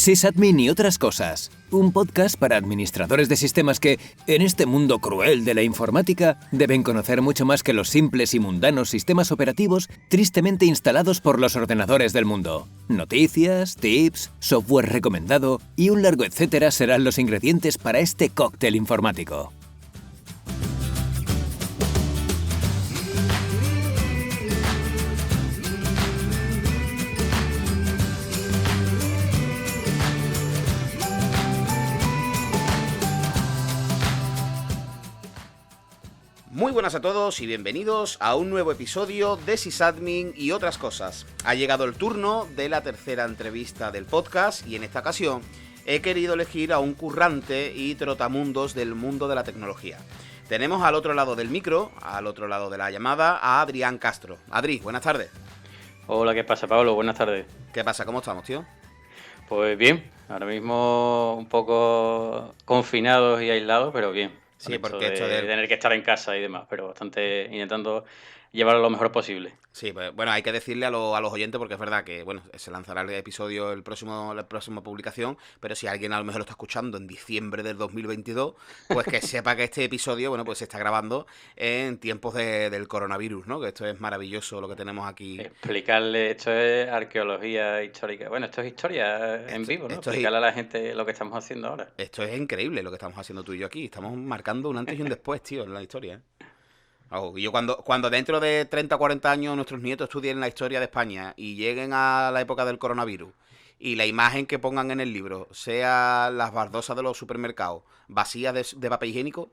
Sysadmin y otras cosas. Un podcast para administradores de sistemas que, en este mundo cruel de la informática, deben conocer mucho más que los simples y mundanos sistemas operativos tristemente instalados por los ordenadores del mundo. Noticias, tips, software recomendado y un largo etcétera serán los ingredientes para este cóctel informático. Muy buenas a todos y bienvenidos a un nuevo episodio de Sysadmin y otras cosas. Ha llegado el turno de la tercera entrevista del podcast y en esta ocasión he querido elegir a un currante y trotamundos del mundo de la tecnología. Tenemos al otro lado del micro, al otro lado de la llamada, a Adrián Castro. Adri, buenas tardes. Hola, ¿qué pasa, Pablo? Buenas tardes. ¿Qué pasa? ¿Cómo estamos, tío? Pues bien, ahora mismo un poco confinados y aislados, pero bien. Sí, porque esto de tener que estar en casa y demás, pero bastante intentando llevarlo lo mejor posible. Sí, pues bueno, hay que decirle a los oyentes, porque es verdad que, bueno, se lanzará el episodio la próxima publicación, pero si alguien a lo mejor lo está escuchando en diciembre del 2022, pues que sepa que este episodio, bueno, pues se está grabando en tiempos del coronavirus, ¿no? Que esto es maravilloso lo que tenemos aquí. Explicarle, esto es arqueología histórica. Bueno, esto es historia en vivo, ¿no? Explicarle a la gente lo que estamos haciendo ahora. Esto es increíble lo que estamos haciendo tú y yo aquí. Estamos marcando un antes y un después, tío, en la historia, ¿eh? Y yo cuando dentro de 30 o 40 años nuestros nietos estudien la historia de España y lleguen a la época del coronavirus y la imagen que pongan en el libro sea las baldosas de los supermercados vacías de papel higiénico,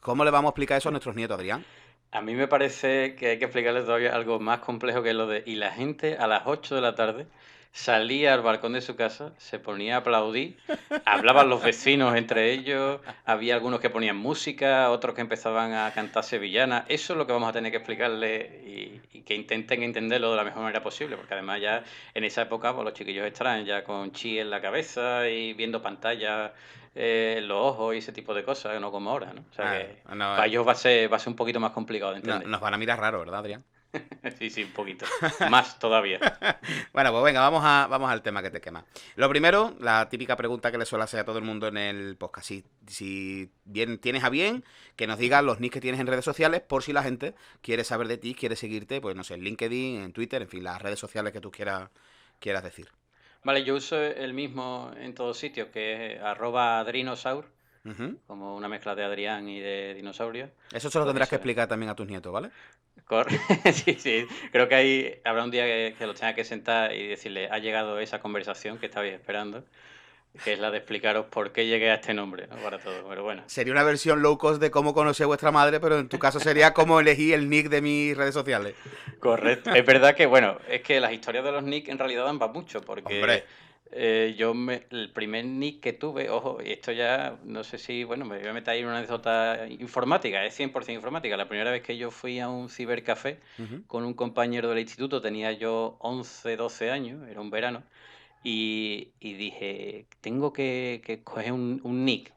¿cómo le vamos a explicar eso a nuestros nietos, Adrián? A mí me parece que hay que explicarles todavía algo más complejo que lo de... Y la gente a las 8 de la tarde salía al balcón de su casa, se ponía a aplaudir, hablaban los vecinos entre ellos, había algunos que ponían música, otros que empezaban a cantar sevillanas. Eso es lo que vamos a tener que explicarles y que intenten entenderlo de la mejor manera posible, porque además ya en esa época pues, los chiquillos estarán ya con chi en la cabeza y viendo pantallas los ojos y ese tipo de cosas, no como ahora, ¿no? O sea que para ellos va a ser un poquito más complicado de entender. Nos van a mirar raro, ¿verdad, Adrián? Sí, un poquito. Más todavía. Bueno, pues venga, vamos al tema que te quema. Lo primero, la típica pregunta que le suele hacer a todo el mundo en el podcast. Si bien tienes a bien, que nos digas los nicks que tienes en redes sociales, por si la gente quiere saber de ti, quiere seguirte, pues no sé, en LinkedIn, en Twitter, en fin, las redes sociales que tú quieras decir. Vale, yo uso el mismo en todos sitios, que es @adrinosaur, como una mezcla de Adrián y de dinosaurio. Eso se lo tendrás que explicar también a tus nietos, ¿vale? Sí. Creo que ahí habrá un día que los tenga que sentar y decirle, ha llegado esa conversación que estabais esperando, que es la de explicaros por qué llegué a este nombre, ¿no? Para todo, pero bueno. Sería una versión low cost de cómo conocí a vuestra madre, pero en tu caso sería cómo elegí el nick de mis redes sociales. Correcto. Es verdad que, bueno, es que las historias de los nick en realidad dan para mucho, porque... Hombre. El primer nick que tuve, ojo, y esto ya, no sé si, bueno, me voy a meter ahí en una anécdota informática, es 100% informática. La primera vez que yo fui a un cibercafé con un compañero del instituto, tenía yo 11, 12 años, era un verano, y dije, tengo que coger un nick.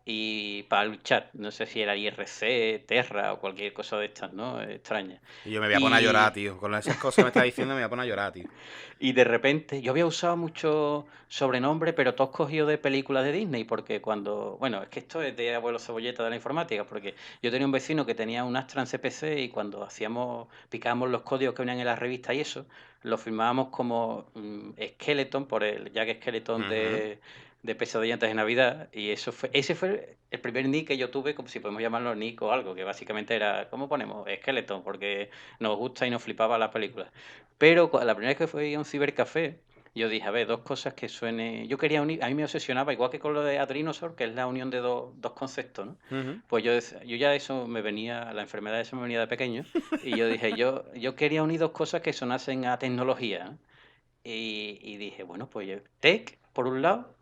Y para el chat, no sé si era IRC, Terra o cualquier cosa de estas, ¿no? Extraña. Y yo me voy a poner a llorar, tío. Con esas cosas que me estás diciendo me voy a poner a llorar, tío. Y de repente, yo había usado mucho sobrenombre, pero todos cogidos de películas de Disney, porque cuando, bueno, es que esto es de abuelo cebolleta de la informática, porque yo tenía un vecino que tenía un Astra en CPC y cuando picábamos los códigos que venían en la revista y eso, lo firmábamos como Skeleton, por el Jack Skeleton de Pesadilla antes de Navidad, y ese fue el primer nick que yo tuve, como si podemos llamarlo nick o algo, que básicamente era, ¿cómo ponemos? Skeleton, porque nos gusta y nos flipaba la película. Pero la primera vez que fui a un cibercafé, yo dije, a ver, dos cosas que suene... Yo quería unir, a mí me obsesionaba, igual que con lo de Adrinosaur, que es la unión de dos conceptos, ¿no? Pues yo ya eso la enfermedad esa me venía de pequeño, y yo dije, yo quería unir dos cosas que sonasen a tecnología, ¿no? Y dije, bueno, pues Tech, por un lado,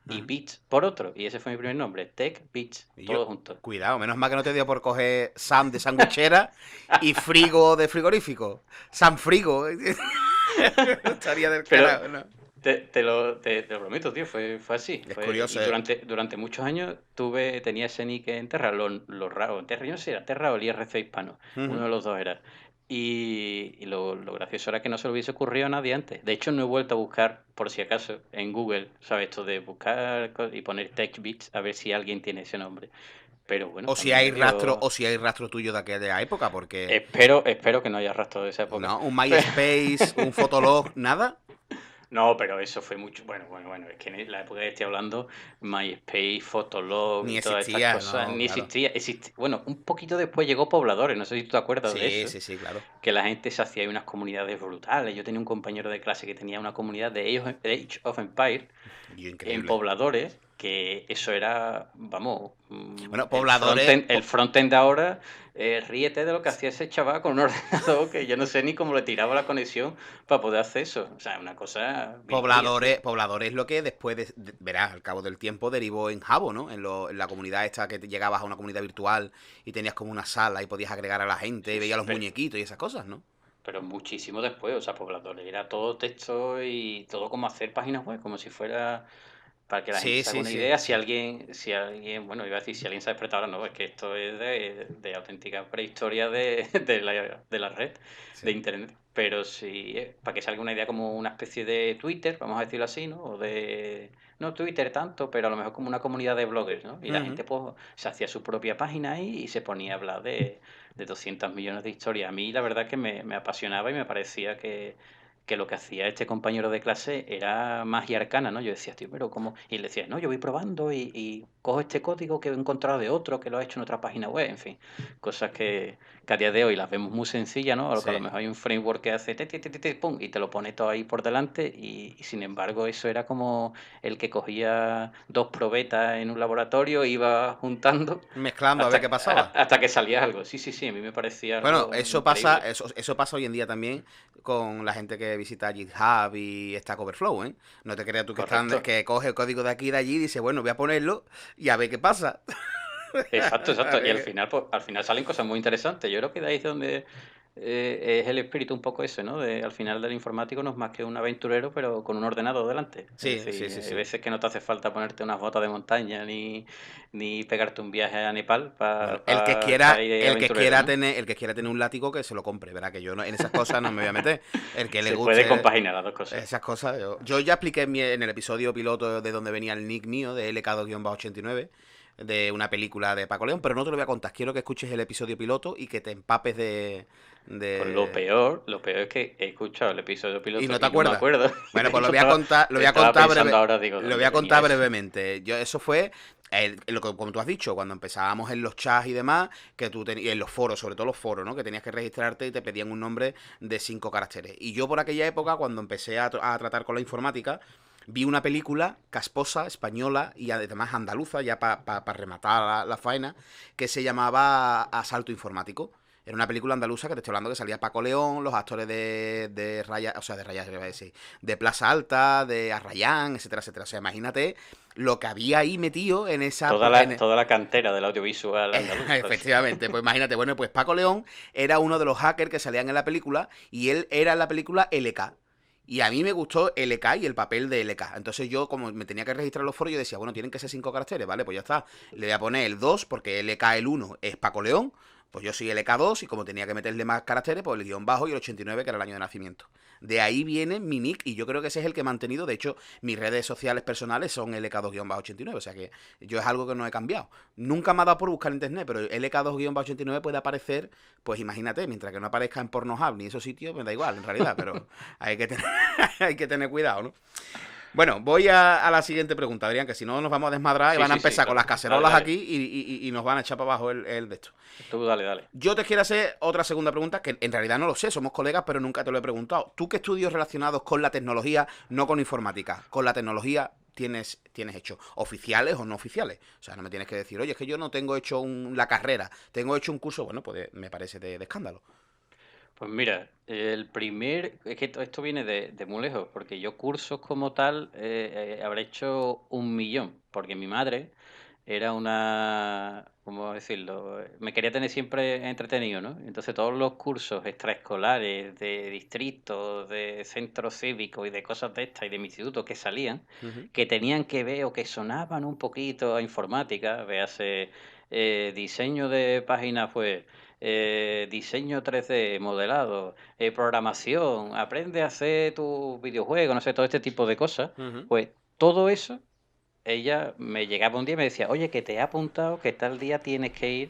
y Beats por otro. Y ese fue mi primer nombre, Tech Beats, todo junto. Cuidado, menos mal que no te dio por coger Sam de sandwichera y Frigo de frigorífico. Sam Frigo. Estaría del carajo, ¿no? Te lo prometo, tío, fue así. Es curioso. Y durante muchos años tenía ese nick en Terra, lo raro. En Terra, yo no sé, era Terra o el IRC hispano. Uno de los dos era. Y lo gracioso era que no se le hubiese ocurrido a nadie antes. De hecho, no he vuelto a buscar, por si acaso, en Google, ¿sabes? Esto de buscar y poner TechBits a ver si alguien tiene ese nombre. Pero bueno, O si también hay me rastro, dio... o si hay rastro tuyo de aquella época, porque Espero que no haya rastro de esa época. no, un MySpace, un Fotolog, nada, No, pero eso fue mucho. Bueno, es que en la época que estoy hablando, MySpace, Fotolog ni y todas estas existía, cosas no, ni claro. existía. Bueno, un poquito después llegó Pobladores, no sé si tú te acuerdas de Sí, eso, sí, sí, claro. que la gente se hacía ahí unas comunidades brutales. Yo tenía un compañero de clase que tenía una comunidad de Age of Empires Yo, en increíble. Pobladores, que eso era, vamos, Bueno, el pobladores, frontend, el frontend de ahora, ríete de lo que hacía ese chaval con un ordenador que yo no sé ni cómo le tiraba la conexión para poder hacer eso. O sea, una cosa virguería, tío. pobladores es lo que después, verás, al cabo del tiempo derivó en Jabo, ¿no? En la comunidad esta que te llegabas a una comunidad virtual y tenías como una sala y podías agregar a la gente y Sí, veías sí, los muñequitos y esas cosas, ¿no? pero muchísimo después, o sea, Pobladores era todo texto y todo como hacer páginas web, como si fuera para que la gente Sí, se haga sí, una sí, idea, sí. si alguien, bueno, iba a decir, si alguien se ha despertado ahora, no, es que esto es de auténtica prehistoria de la red, Sí. de internet. Pero sí, para que salga una idea como una especie de Twitter, vamos a decirlo así, ¿no? No Twitter tanto, pero a lo mejor como una comunidad de bloggers, ¿no? Y la Ujú. gente pues se hacía su propia página ahí y se ponía a hablar de 200 millones de historias. A mí la verdad que me apasionaba y me parecía que lo que hacía este compañero de clase era magia arcana, ¿no? Yo decía, tío, pero ¿cómo? Y él decía, no, yo voy probando y cojo este código que he encontrado de otro que lo ha hecho en otra página web, en fin, cosas que a día de hoy las vemos muy sencillas, ¿no? A lo que a lo Sí. mejor hay un framework que hace pum, y te lo pone todo ahí por delante y sin embargo eso era como el que cogía dos probetas en un laboratorio, iba juntando Mezclando a ver qué pasaba. hasta que salía algo. Sí, sí, sí, a mí me parecía Bueno, algo increíble. eso pasa hoy en día también con la gente que visita GitHub y Stack Overflow, ¿eh? No te creas tú Correcto. que coge el código de aquí y de allí y dice, bueno, voy a ponerlo y a ver qué pasa. Exacto, A exacto. Y ver pues, al final salen cosas muy interesantes. Yo creo que de ahí es donde es el espíritu un poco ese, ¿no? Al final del informático no es más que un aventurero, pero con un ordenador delante. Es sí, sí, decir, sí, hay sí. veces que no te hace falta ponerte unas botas de montaña ni pegarte un viaje a Nepal Bueno, para estar ahí de aventurero, ¿no? el que quiera tener un látigo que se lo compre, verá que yo en esas cosas no me voy a meter. El que le Se puede guste compaginar las dos cosas. esas cosas, yo ya expliqué en el episodio piloto de donde venía el nick mío, de LK2-89, de una película de Paco León, pero no te lo voy a contar. Quiero que escuches el episodio piloto y que te empapes Pues de... lo peor es que he escuchado el episodio Y piloto no te y no me acuerdas. acuerdo. Bueno, pues Estaba, lo voy a estaba contar pensando ahora, digo, ¿de lo voy dónde a venía contar eso? brevemente. Eso fue, como tú has dicho, cuando empezábamos en los chats y demás, y en los foros, sobre todo los foros, ¿no? Que tenías que registrarte y te pedían un nombre de 5 caracteres. Y yo por aquella época, cuando empecé a tratar con la informática, vi una película casposa, española y además andaluza, ya para rematar la faena, que se llamaba Asalto Informático. Era una película andaluza que te estoy hablando que salía Paco León, los actores de Raya, o sea, de Raya, iba a decir, de Plaza Alta, de Arrayán, etcétera, etcétera. O sea, imagínate lo que había ahí metido en esa. Toda la cantera del audiovisual andaluz, básicamente. Efectivamente, pues imagínate, bueno, pues Paco León era uno de los hackers que salían en la película y él era en la película LK. Y a mí me gustó LK y el papel de LK. Entonces yo, como me tenía que registrar los foros, yo decía, bueno, tienen que ser 5 caracteres, ¿vale? Pues ya está. Le voy a poner el 2 porque LK el 1 es Paco León. Pues yo soy LK2 y como tenía que meterle más caracteres, pues el guión bajo y el 89, que era el año de nacimiento. De ahí viene mi nick y yo creo que ese es el que he mantenido. De hecho, mis redes sociales personales son LK2-89, o sea que yo es algo que no he cambiado. Nunca me ha dado por buscar en internet, pero LK2-89 puede aparecer, pues imagínate, mientras que no aparezca en Pornhub ni esos sitios, me da igual en realidad, pero hay que tener, hay que tener cuidado, ¿no? Bueno, voy a la siguiente pregunta, Adrián, que si no nos vamos a desmadrar y Sí, van a sí, sí, empezar con claro. las Dale, cacerolas dale. aquí y nos van a echar para abajo el de esto. Tú dale, dale. Yo te quiero hacer otra segunda pregunta, que en realidad no lo sé, somos colegas, pero nunca te lo he preguntado. ¿Tú qué estudios relacionados con la tecnología, no con informática, con la tecnología tienes hecho? ¿Oficiales o no oficiales? O sea, no me tienes que decir, oye, es que yo no tengo hecho la carrera, tengo hecho un curso, bueno, pues me parece de escándalo. Pues mira, es que esto viene de muy lejos, porque yo cursos como tal habré hecho 1 millón, porque mi madre era ¿cómo decirlo? Me quería tener siempre entretenido, ¿no? Entonces todos los cursos extraescolares de distritos, de centros cívicos y de cosas de estas y de mi instituto que salían, Ujú. que tenían que ver o que sonaban un poquito a informática, véase diseño de páginas web, diseño 3D, modelado, programación, aprende a hacer tu videojuego, no sé, todo este tipo de cosas, Ujú. pues todo eso, ella me llegaba un día y me decía, oye, que te he apuntado que tal día tienes que ir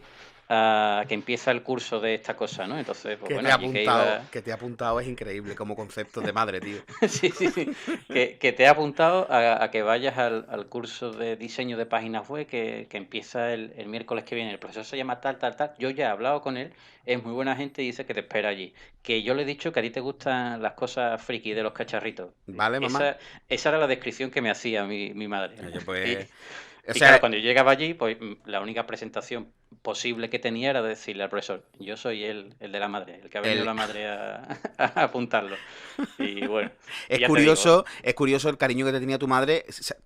a que empieza el curso de esta cosa, ¿no? Entonces, pues bueno, allí que iba. Que te ha apuntado es increíble como concepto de madre, tío. Sí, sí, sí. Que te he apuntado a que vayas al curso de diseño de páginas web que empieza el miércoles que viene. El profesor se llama tal, tal, tal. Yo ya he hablado con él, es muy buena gente y dice que te espera allí. Que yo le he dicho que a ti te gustan las cosas friki de los cacharritos. ¿Vale, mamá? Esa era la descripción que me hacía mi madre. Oye, Y, pues... O y claro, sea, cuando yo llegaba allí, pues la única presentación posible que tenía era decirle al profesor, yo soy el de la madre, el que ha venido el, la madre a apuntarlo. Y bueno, y ya te digo, es curioso el cariño que te tenía tu madre,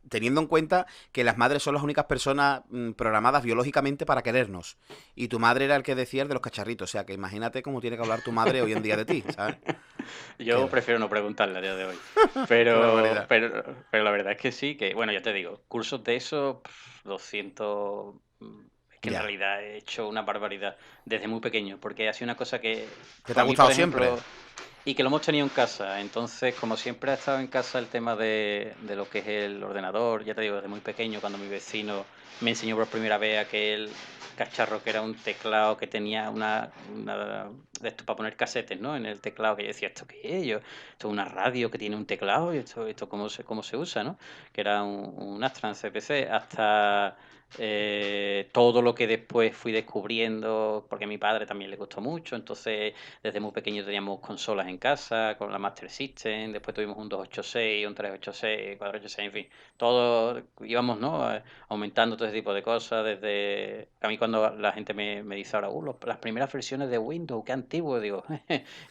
teniendo en cuenta que las madres son las únicas personas programadas biológicamente para querernos. Y tu madre era el que decía el de los cacharritos. O sea, que imagínate cómo tiene que hablar tu madre hoy en día de ti, ¿sabes? yo Qué, prefiero no preguntarle a día de hoy. qué Pero, barbaridad. pero, pero la verdad es que sí, que bueno, ya te digo, cursos de eso, 200, es que en Ya. realidad he hecho una barbaridad desde muy pequeño, porque ha sido una cosa que, ¿Qué te ha para mí, gustado por siempre? ejemplo, y que lo hemos tenido en casa. Entonces, como siempre ha estado en casa el tema de lo que es el ordenador, ya te digo, desde muy pequeño, cuando mi vecino me enseñó por primera vez aquel cacharro que era un teclado que tenía una de esto para poner casetes, ¿no? En el teclado, que yo decía, ¿esto qué es? Esto es una radio que tiene un teclado, y esto cómo se usa, ¿no? Que era un Astran CPC, hasta todo lo que después fui descubriendo, porque a mi padre también le gustó mucho, entonces desde muy pequeño teníamos consolas en casa, con la Master System, después tuvimos un 286, un 386, 486, en fin, todo íbamos, ¿no? Aumentando todo ese tipo de cosas, desde... A mí cuando la gente me dice ahora, las primeras versiones de Windows, qué antiguo, digo,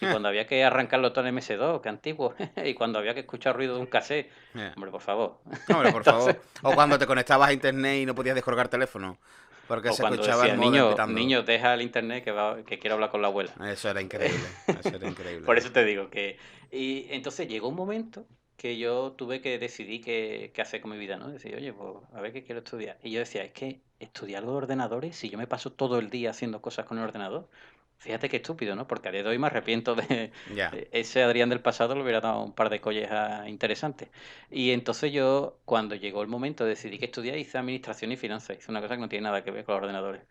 y cuando había que arrancarlo todo en MS2, qué antiguo, y cuando había que escuchar ruido de un cassette, Eh. hombre, por favor. Hombre, por Entonces, favor. O cuando te conectabas a internet y no podías descolgar teléfono. Porque o se cuando escuchaba el decía, modem pitando. niño, deja el internet que quiero hablar con la abuela. Eso era increíble. Eso era increíble, Por tío. eso te digo que... Y entonces llegó un momento que yo tuve que decidir qué hacer con mi vida, ¿no? Decir, oye, pues a ver qué quiero estudiar. Y yo decía, es que estudiar los ordenadores, si yo me paso todo el día haciendo cosas con el ordenador, fíjate qué estúpido, ¿no? Porque a día de hoy me arrepiento de... Ya. Ese Adrián del pasado le hubiera dado un par de collejas interesantes. Y entonces yo, cuando llegó el momento, decidí que estudiar, hice administración y finanzas. Hice una cosa que no tiene nada que ver con los ordenadores.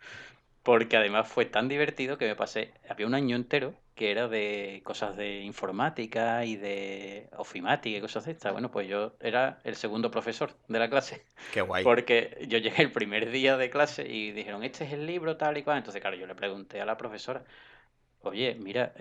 Porque además fue tan divertido que me pasé, había un año entero que era de cosas de informática y de ofimática y cosas de estas. Bueno, pues yo era el segundo profesor de la clase, Qué guay. porque yo llegué el primer día de clase y dijeron, este es el libro tal y cual. Entonces, claro, yo le pregunté a la profesora, oye, mira,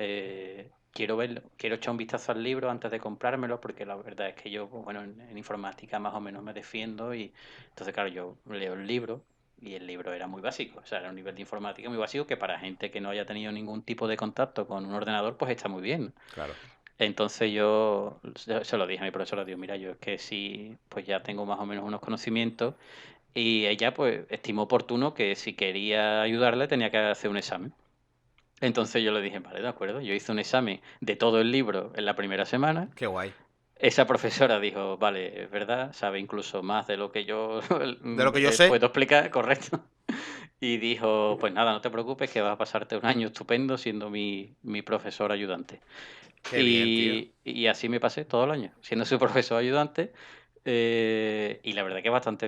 quiero verlo, quiero echar un vistazo al libro antes de comprármelo, porque la verdad es que yo, pues, bueno, en informática más o menos me defiendo y entonces, claro, yo leo el libro y el libro era muy básico, o sea, era un nivel de informática muy básico que para gente que no haya tenido ningún tipo de contacto con un ordenador, pues está muy bien, ¿no? Claro. Entonces yo se lo dije a mi profesora, digo, mira, yo es que sí, pues ya tengo más o menos unos conocimientos y ella pues estimó oportuno que si quería ayudarle tenía que hacer un examen. Entonces yo le dije, vale, de acuerdo. Yo hice un examen de todo el libro en la primera semana. Qué guay. Esa profesora dijo, vale, es verdad, sabe incluso más de lo que yo De lo que yo sé. puedo explicar, correcto. Y dijo, pues nada, no te preocupes, que vas a pasarte un año estupendo siendo mi profesor ayudante. Qué bien, tío. Y así me pasé todo el año, siendo su profesor ayudante. Y la verdad que bastante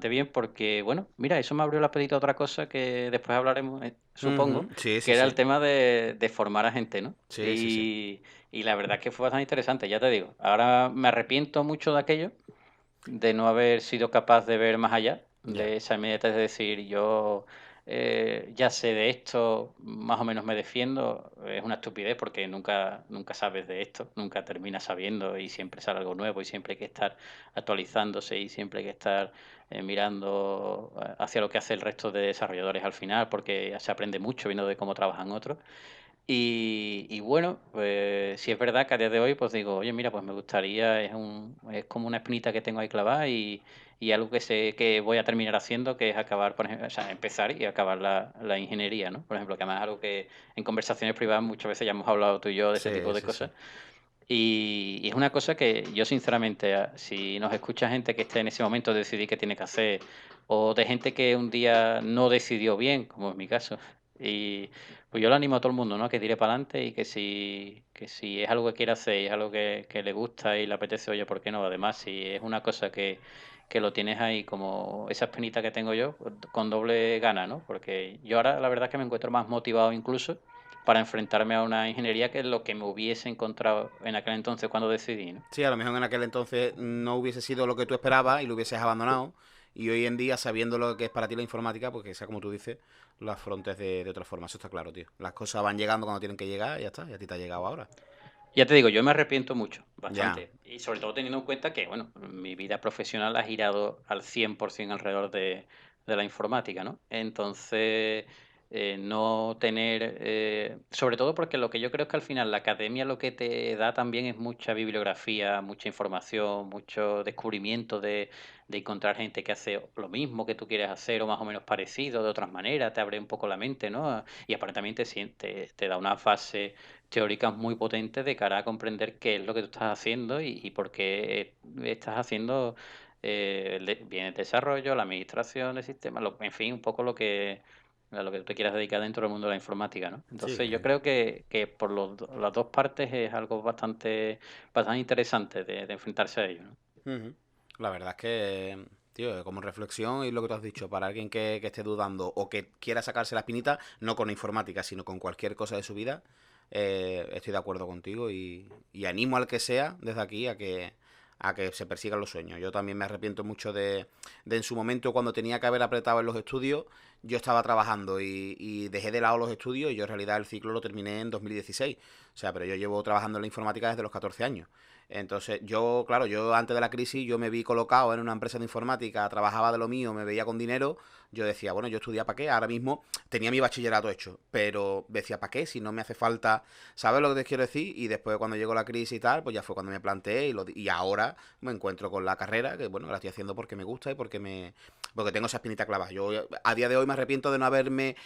bien porque, bueno, mira, eso me abrió la apetito a otra cosa que después hablaremos, supongo, Ujú. Sí, que sí, era el sí. tema de formar a gente, ¿no? Sí, sí, sí. Y la verdad que fue bastante interesante, ya te digo. Ahora me arrepiento mucho de aquello, de no haber sido capaz de ver más allá Ya. de esa inmediatez, es decir, yo ya sé de esto, más o menos me defiendo, es una estupidez porque nunca sabes de esto, nunca terminas sabiendo y siempre sale algo nuevo y siempre hay que estar actualizándose y siempre hay que estar mirando hacia lo que hace el resto de desarrolladores al final porque se aprende mucho viendo de cómo trabajan otros. Y bueno, pues sí es verdad que a día de hoy pues digo, oye, mira, pues me gustaría, es como una espinita que tengo ahí clavada y algo que sé que voy a terminar haciendo, que es acabar, por ejemplo, o sea, empezar y acabar la ingeniería, ¿no? Por ejemplo, que además es algo que en conversaciones privadas muchas veces ya hemos hablado tú y yo de ese tipo Sí, de sí, sí. cosas. Y es una cosa que yo sinceramente, si nos escucha gente que esté en ese momento de decidir qué tiene que hacer, o de gente que un día no decidió bien, como es mi caso, Y pues yo le animo a todo el mundo, ¿no? Que tire para adelante y que si es algo que quiere hacer y es algo que le gusta y le apetece, oye, ¿por qué no? Además, si es una cosa que lo tienes ahí como esa espinita que tengo yo, pues, con doble gana, ¿no? Porque yo ahora la verdad es que me encuentro más motivado incluso para enfrentarme a una ingeniería que es lo que me hubiese encontrado en aquel entonces cuando decidí, ¿no? Sí, a lo mejor en aquel entonces no hubiese sido lo que tú esperabas y lo hubieses abandonado. Y hoy en día, sabiendo lo que es para ti la informática, pues que sea como tú dices, lo afrontes de otra forma. Eso está claro, tío. Las cosas van llegando cuando tienen que llegar y ya está. Y a ti te ha llegado ahora. Ya te digo, yo me arrepiento mucho, Ya. bastante. Y sobre todo teniendo en cuenta que, bueno, mi vida profesional ha girado al 100% alrededor de la informática, ¿no? Entonces, no tener, sobre todo porque lo que yo creo es que al final la academia lo que te da también es mucha bibliografía, mucha información, mucho descubrimiento de encontrar gente que hace lo mismo que tú quieres hacer o más o menos parecido de otras maneras, te abre un poco la mente, ¿no? Y aparentemente te da una fase teóricas muy potentes de cara a comprender qué es lo que tú estás haciendo y por qué estás haciendo bien el desarrollo, la administración del sistema, en fin, un poco a lo que tú te quieras dedicar dentro del mundo de la informática, ¿no? Sí. Entonces yo creo que por las dos partes es algo bastante interesante de enfrentarse a ello, ¿no? Ujú. La verdad es que, tío, como reflexión y lo que tú has dicho, para alguien que esté dudando o que quiera sacarse la espinita, no con informática, sino con cualquier cosa de su vida, estoy de acuerdo contigo y animo al que sea desde aquí a que se persigan los sueños. Yo también me arrepiento mucho de en su momento cuando tenía que haber apretado en los estudios, yo estaba trabajando y dejé de lado los estudios y yo en realidad el ciclo lo terminé en 2016. O sea, pero yo llevo trabajando en la informática desde los 14 años. Entonces, yo, claro, yo antes de la crisis, yo me vi colocado en una empresa de informática, trabajaba de lo mío, me veía con dinero, yo decía, bueno, yo estudiaba para qué, ahora mismo tenía mi bachillerato hecho, pero decía, ¿para qué? Si no me hace falta, ¿sabes lo que te quiero decir? Y después cuando llegó la crisis y tal, pues ya fue cuando me planteé y ahora me encuentro con la carrera, que bueno, la estoy haciendo porque me gusta y porque tengo esa espinita clavada. Yo a día de hoy me arrepiento de no haberme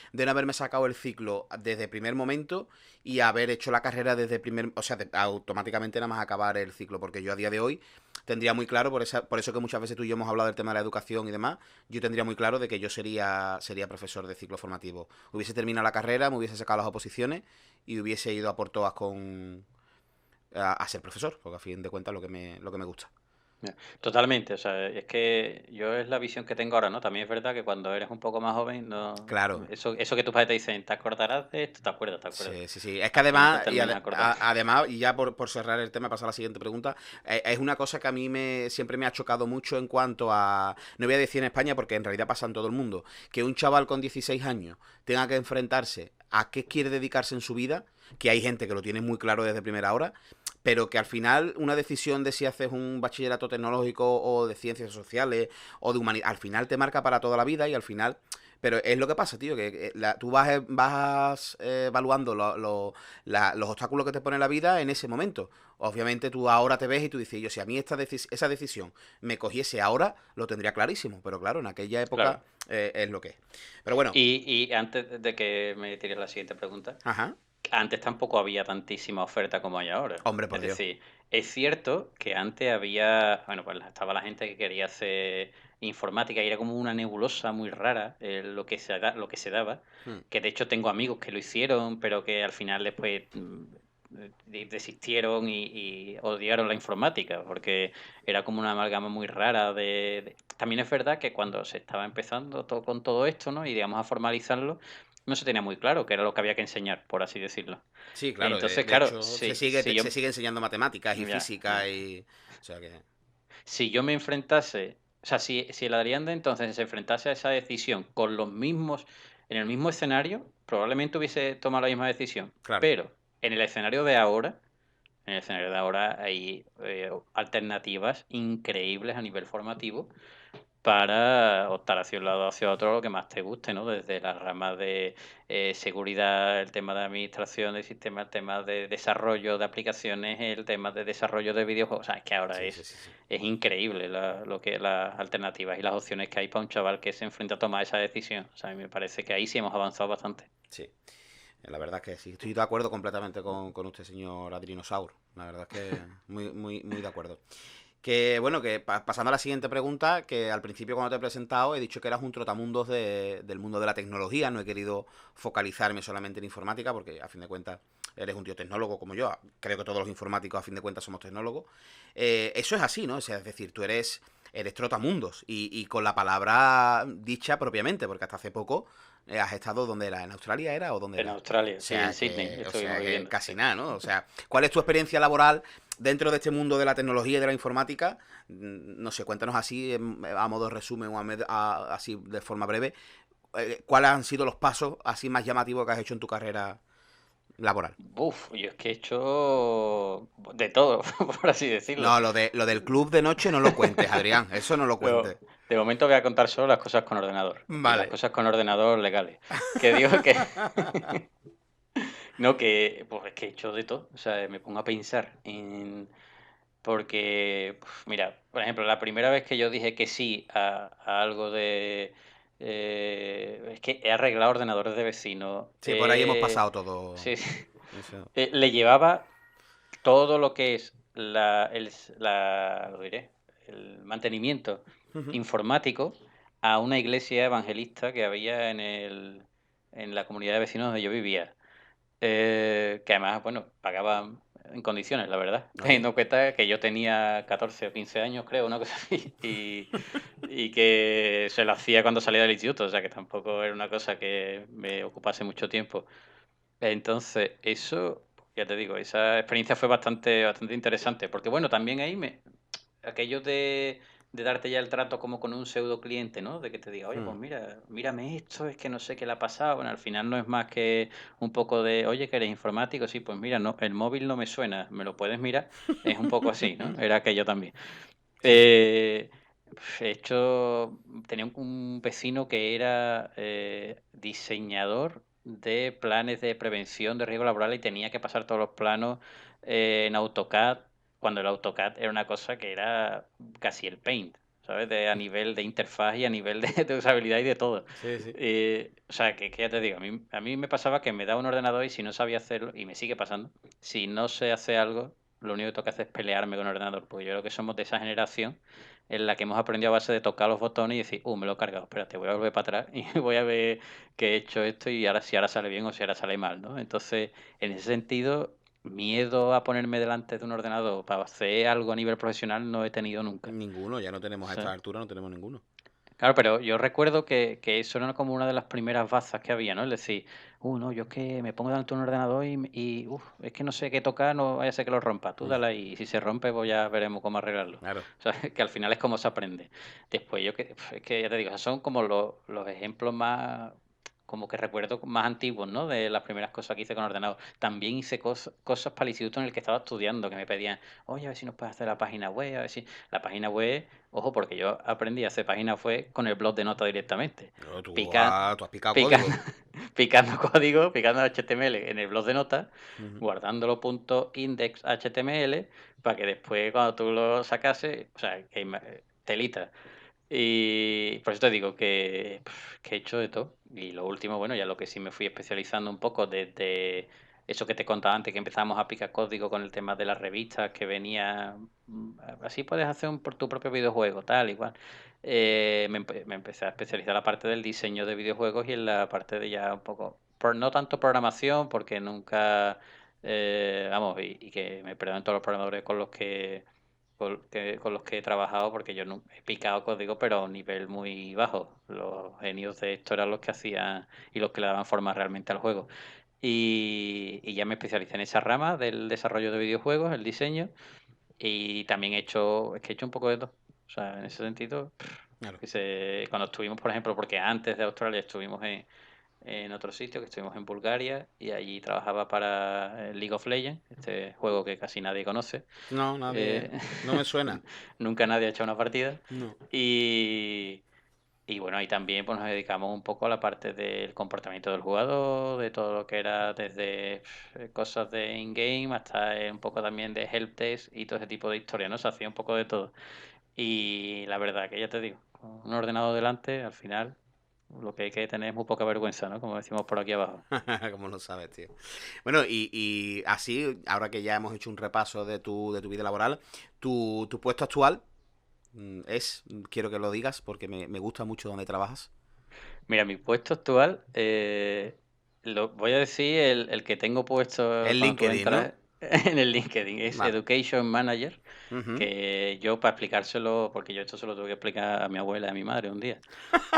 sacado el ciclo desde el primer momento y haber hecho la carrera desde el primer, o sea, automáticamente nada más acabar el ciclo, porque yo a día de hoy tendría muy claro, por eso que muchas veces tú y yo hemos hablado del tema de la educación y demás, yo tendría muy claro de que yo sería profesor de ciclo formativo. Hubiese terminado la carrera, me hubiese sacado las oposiciones y hubiese ido a por todas a ser profesor, porque a fin de cuentas lo que me gusta. Ya, totalmente, o sea, es que yo es la visión que tengo ahora, ¿no? También es verdad que cuando eres un poco más joven, no, Claro. eso que tus padres te dicen, ¿te acordarás de esto? Te acuerdas, te acuerdas. Sí, sí, sí. Es que Al final te además, terminas acordando. además, y ya por cerrar el tema, pasar a la siguiente pregunta, es una cosa que a mí siempre me ha chocado mucho en cuanto a, no voy a decir en España porque en realidad pasa en todo el mundo, que un chaval con 16 años tenga que enfrentarse a qué quiere dedicarse en su vida, que hay gente que lo tiene muy claro desde primera hora, pero que al final una decisión de si haces un bachillerato tecnológico o de ciencias sociales o de humanidad, al final te marca para toda la vida y al final pero es lo que pasa, tío, que tú vas evaluando los obstáculos que te pone la vida en ese momento. Obviamente tú ahora te ves y tú dices, yo si a mí esa decisión me cogiese ahora, lo tendría clarísimo, pero claro, en aquella Claro. época es lo que es. Pero bueno, Y antes de que me tires la siguiente pregunta, ajá, antes tampoco había tantísima oferta como hay ahora. hombre, por Es Dios. decir, es cierto que antes había, bueno, pues estaba la gente que quería hacer informática y era como una nebulosa muy rara lo que se daba, Hmm. que de hecho tengo amigos que lo hicieron, pero que al final después desistieron y odiaron la informática, porque era como una amalgama muy rara También es verdad que cuando se estaba empezando con todo esto, ¿no? Y digamos a formalizarlo, no se tenía muy claro qué era lo que había que enseñar, por así decirlo. Sí, claro, de, Entonces, de claro, hecho se si, sigue, si yo, se sigue enseñando matemáticas y ya, física y... O sea que... si yo me enfrentase, o sea, si el Adrián de entonces se enfrentase a esa decisión con los mismos, en el mismo escenario, probablemente hubiese tomado la misma decisión. Claro. Pero en el escenario de ahora, hay alternativas increíbles a nivel formativo para optar hacia un lado o hacia otro lo que más te guste, ¿no? Desde las ramas de seguridad, el tema de administración del sistema, el tema de desarrollo de aplicaciones, el tema de desarrollo de videojuegos. O sea, es que ahora Sí, sí, sí, sí. es increíble las alternativas y las opciones que hay para un chaval que se enfrenta a tomar esa decisión. O sea, a mí me parece que ahí sí hemos avanzado bastante. Sí. La verdad es que sí, estoy de acuerdo completamente con usted, señor Adrinosaur. La verdad es que muy, muy, muy de acuerdo. Que bueno, que pasando a la siguiente pregunta, que al principio cuando te he presentado he dicho que eras un trotamundos del mundo de la tecnología, no he querido focalizarme solamente en informática, porque a fin de cuentas eres un tío tecnólogo como yo, creo que todos los informáticos a fin de cuentas somos tecnólogos. Eso es así, ¿no? O sea, es decir, tú eres trotamundos y con la palabra dicha propiamente, porque hasta hace poco has estado, ¿dónde era? ¿En Australia era o dónde En era? Australia, sí, en Sydney O estuvimos sea que viviendo. casi nada, ¿no? O sea, ¿cuál es tu experiencia laboral dentro de este mundo de la tecnología y de la informática? No sé, cuéntanos así, a modo de resumen o así de forma breve, ¿cuáles han sido los pasos así más llamativos que has hecho en tu carrera laboral? Uf, yo es que he hecho de todo, por así decirlo. No, lo del club de noche no lo cuentes, Adrián, eso no lo Pero cuentes. de momento voy a contar solo las cosas con ordenador. Y las Vale. cosas con ordenador legales. Que digo que... No, que pues es que he hecho de todo. O sea, me pongo a pensar en... Porque, mira, por ejemplo, la primera vez que yo dije que sí a algo de... es que he arreglado ordenadores de vecinos. Sí, por ahí hemos pasado todo. Sí, sí. Eso. Le llevaba todo lo que es lo diré, el mantenimiento Ujú. informático a una iglesia evangelista que había en la comunidad de vecinos donde yo vivía. Que además, bueno, pagaban en condiciones, la verdad. Oye, Teniendo en cuenta que yo tenía 14 o 15 años, creo, una cosa así, y que se lo hacía cuando salía del instituto, o sea que tampoco era una cosa que me ocupase mucho tiempo. Entonces, eso, ya te digo, esa experiencia fue bastante interesante, porque bueno, también ahí aquello de darte ya el trato como con un pseudo cliente, ¿no? De que te diga, oye, hmm, pues mira, mírame esto, es que no sé qué le ha pasado. Bueno, al final no es más que un poco de, oye, que eres informático, sí, pues mira, no, el móvil no me suena, ¿me lo puedes mirar? Es un poco así, ¿no? Era aquello también. sí. Eh, tenía un vecino que era diseñador de planes de prevención de riesgo laboral y tenía que pasar todos los planos en AutoCAD, cuando el AutoCAD era una cosa que era casi el Paint, ¿sabes? A nivel de interfaz y a nivel de usabilidad y de todo. Sí, sí. O sea, que ya te digo, a mí me pasaba que me daba un ordenador y si no sabía hacerlo, y me sigue pasando, si no sé hacer algo, lo único que tengo que hacer es pelearme con el ordenador, porque yo creo que somos de esa generación en la que hemos aprendido a base de tocar los botones y decir, me lo he cargado, espérate, voy a volver para atrás y voy a ver que he hecho esto y ahora si ahora sale bien o si ahora sale mal, ¿no? Entonces, en ese sentido, miedo a ponerme delante de un ordenador para hacer algo a nivel profesional no he tenido nunca. Ninguno, ya no tenemos a esta Sí. altura, no tenemos ninguno. Claro, pero yo recuerdo que eso era como una de las primeras bazas que había, ¿no? Es decir, no, yo es que me pongo delante de un ordenador es que no sé qué tocar, no vaya a ser que lo rompa. Tú dale ahí, y si se rompe, pues ya veremos cómo arreglarlo. Claro. O sea, que al final es como se aprende. Después es que ya te digo, esos son como los ejemplos más, como que recuerdo más antiguos, ¿no? De las primeras cosas que hice con ordenador. También hice cosas para el instituto en el que estaba estudiando, que me pedían, oye, a ver si nos puedes hacer la página web, a ver si... La página web. Ojo, porque yo aprendí a hacer páginas web con el blog de notas directamente. No, Pican, tú has picado pican, código. picando código, picando HTML en el blog de notas, Ujú. guardándolo punto index HTML para que después cuando tú lo sacases, o sea, telita. Y por eso te digo que he hecho de todo. Y lo último, bueno, ya lo que sí me fui especializando un poco desde eso que te contaba antes, que empezamos a picar código con el tema de las revistas, que venía, así puedes hacer por tu propio videojuego, tal, igual. Me empecé a especializar en la parte del diseño de videojuegos y en la parte de ya un poco, no tanto programación, porque nunca, vamos, y que me perdonen todos los programadores con los que he trabajado, porque yo no he picado código, pero a un nivel muy bajo. Los genios de esto eran los que hacían y los que le daban forma realmente al juego. Y ya me especialicé en esa rama del desarrollo de videojuegos, el diseño, y también he hecho un poco de todo. O sea, en ese sentido, Claro. cuando estuvimos, por ejemplo, porque antes de Australia estuvimos en otro sitio, que estuvimos en Bulgaria, y allí trabajaba para League of Legends, este juego que casi nadie conoce. No, nadie. Eh, No me suena. nunca nadie ha hecho una partida. No. Y, y bueno, ahí también pues, nos dedicamos un poco a la parte del comportamiento del jugador, de todo lo que era desde cosas de in-game hasta un poco también de helpdesk y todo ese tipo de historia, ¿no? Se hacía un poco de todo. Y la verdad que ya te digo, con un ordenador delante, al final Lo que hay que tener es muy poca vergüenza, ¿no? Como decimos por aquí abajo. Como lo sabes, tío. Bueno, y así, ahora que ya hemos hecho un repaso de tu vida laboral, tu puesto actual quiero que lo digas porque me gusta mucho donde trabajas. Mira, mi puesto actual, lo voy a decir el que tengo puesto En cuando tú LinkedIn, ¿no? entras en el LinkedIn, es Vale. Education Manager, Ujú. que yo para explicárselo, porque yo esto se lo tuve que explicar a mi abuela y a mi madre un día.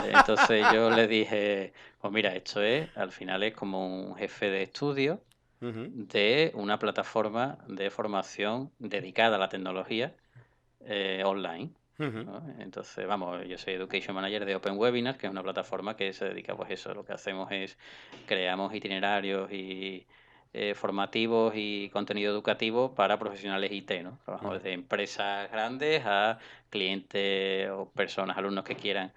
Entonces yo le dije, pues mira, esto es, al final es como un jefe de estudio Ujú. de una plataforma de formación dedicada a la tecnología online. Ujú. ¿No? Entonces, vamos, yo soy Education Manager de Open Webinar, que es una plataforma que se dedica, pues eso, lo que hacemos es creamos itinerarios y formativos y contenido educativo para profesionales IT, ¿no? Trabajamos Ujú. desde empresas grandes a clientes o personas, alumnos que quieran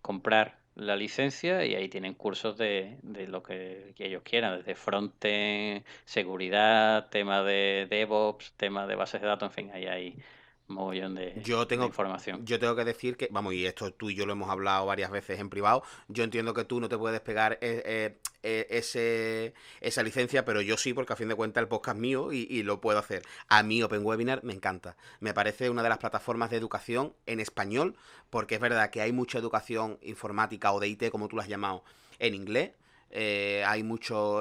comprar la licencia y ahí tienen cursos de lo que ellos quieran, desde frontend, seguridad, tema de DevOps, tema de bases de datos, en fin, ahí hay un mogollón Yo de tengo, información. yo tengo que decir que, vamos, y esto tú y yo lo hemos hablado varias veces en privado, yo entiendo que tú no te puedes pegar esa licencia, pero yo sí, porque a fin de cuentas el podcast es mío y lo puedo hacer. A mí Open Webinar me encanta. Me parece una de las plataformas de educación en español, porque es verdad que hay mucha educación informática o de IT, como tú lo has llamado, en inglés. Hay mucho,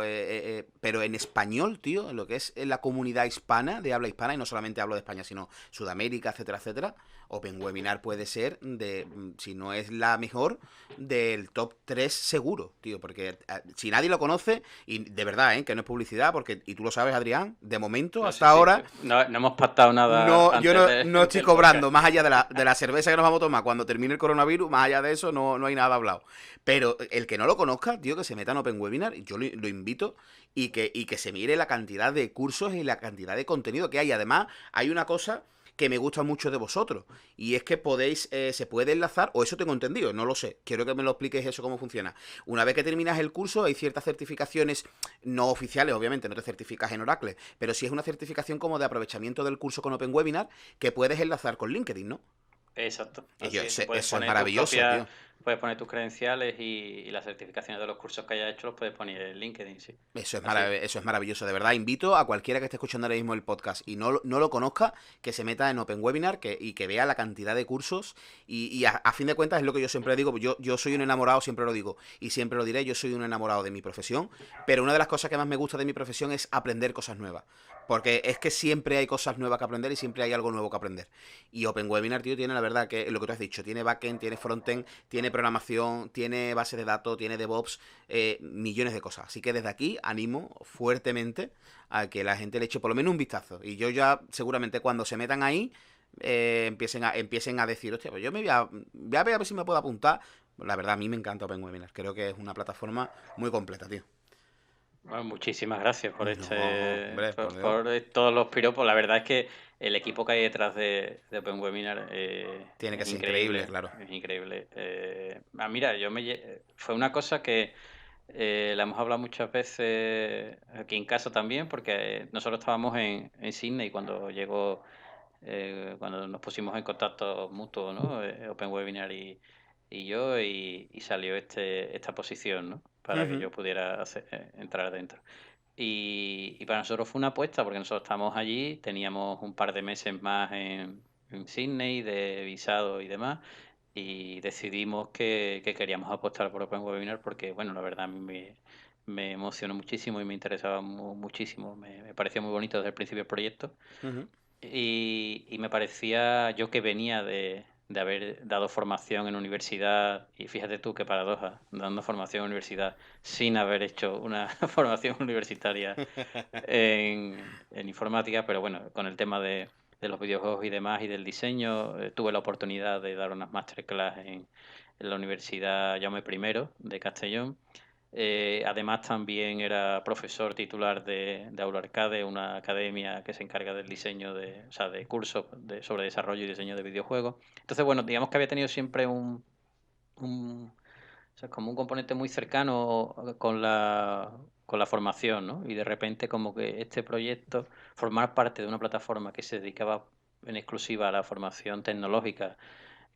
pero en español, tío, en lo que es en la comunidad hispana, de habla hispana, y no solamente hablo de España, sino Sudamérica, etcétera, etcétera. Open Webinar puede ser si no es la mejor, del top 3 seguro, tío, porque si nadie lo conoce, y de verdad, que no es publicidad, porque, y tú lo sabes, Adrián, de momento, No, sí, hasta sí. ahora, No hemos pactado nada no, yo antes no estoy del podcast. cobrando, más allá de la cerveza que nos vamos a tomar cuando termine el coronavirus, más allá de eso no hay nada hablado. Pero el que no lo conozca, tío, que se meta en Open Webinar, yo lo invito y que se mire la cantidad de cursos y la cantidad de contenido que hay. Además, hay una cosa que me gusta mucho de vosotros, y es que se puede enlazar, o eso tengo entendido, no lo sé, quiero que me lo expliques eso cómo funciona. Una vez que terminas el curso, hay ciertas certificaciones no oficiales, obviamente, no te certificas en Oracle, pero sí es una certificación como de aprovechamiento del curso con Open Webinar que puedes enlazar con LinkedIn, ¿no? Exacto. Y Así es, tú eso es maravilloso, tío. puedes poner tus credenciales y las certificaciones de los cursos que hayas hecho los puedes poner en LinkedIn, sí. Así es. Eso es maravilloso, de verdad. Invito a cualquiera que esté escuchando ahora mismo el podcast y no lo conozca, que se meta en Open Webinar y que vea la cantidad de cursos. Y a fin de cuentas es lo que yo siempre digo. Yo soy un enamorado, siempre lo digo. Y siempre lo diré, yo soy un enamorado de mi profesión. Pero una de las cosas que más me gusta de mi profesión es aprender cosas nuevas. Porque es que siempre hay cosas nuevas que aprender y siempre hay algo nuevo que aprender. Y Open Webinar, tío, tiene la verdad que lo que tú has dicho. Tiene backend, tiene frontend, tiene programación, tiene base de datos, tiene DevOps, millones de cosas. Así que desde aquí animo fuertemente a que la gente le eche por lo menos un vistazo. Y yo ya seguramente cuando se metan ahí empiecen a decir, hostia, pues yo voy a ver si me puedo apuntar. La verdad, a mí me encanta Open Webinar. Creo que es una plataforma muy completa, tío. Bueno, muchísimas gracias por No, hombre, por Dios. por todos los piropos. La verdad es que el equipo que hay detrás de Open Webinar Tiene que es ser increíble, increíble, claro. es increíble. Mira, fue una cosa que la hemos hablado muchas veces aquí en casa también, porque nosotros estábamos en Sydney cuando llegó, cuando nos pusimos en contacto mutuo, ¿no? Open Webinar y yo, y salió esta posición, ¿no? Para que Ujú. yo pudiera entrar dentro. Y para nosotros fue una apuesta, porque nosotros estábamos allí, teníamos un par de meses más en Sydney de visado y demás, y decidimos que queríamos apostar por Open Webinar porque, bueno, la verdad a mí me emocionó muchísimo y me interesaba muchísimo. Me parecía muy bonito desde el principio el proyecto Ujú. y me parecía, yo que venía de haber dado formación en universidad, y fíjate tú qué paradoja, dando formación en universidad sin haber hecho una formación universitaria en informática, pero bueno, con el tema de los videojuegos y demás y del diseño, tuve la oportunidad de dar unas masterclass en la Universidad Jaume I de Castellón. Además también era profesor titular de Aula Arcade, una academia que se encarga del diseño o sea, de cursos sobre desarrollo y diseño de videojuegos. Entonces, bueno, digamos que había tenido siempre o sea, como un componente muy cercano con la formación, ¿no? Y de repente como que este proyecto, formar parte de una plataforma que se dedicaba en exclusiva a la formación tecnológica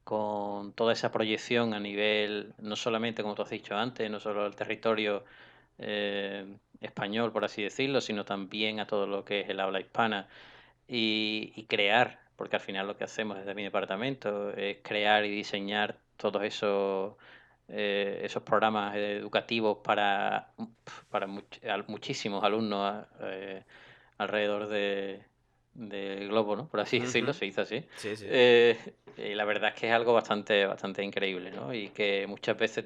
con toda esa proyección a nivel, no solamente, como tú has dicho antes, no solo al territorio español, por así decirlo, sino también a todo lo que es el habla hispana y crear, porque al final lo que hacemos desde mi departamento es crear y diseñar todos esos programas educativos para muchísimos alumnos alrededor del globo, ¿no? Por así decirlo, Ujú. se dice así. Sí, sí. Y la verdad es que es algo bastante increíble, ¿no? Y que muchas veces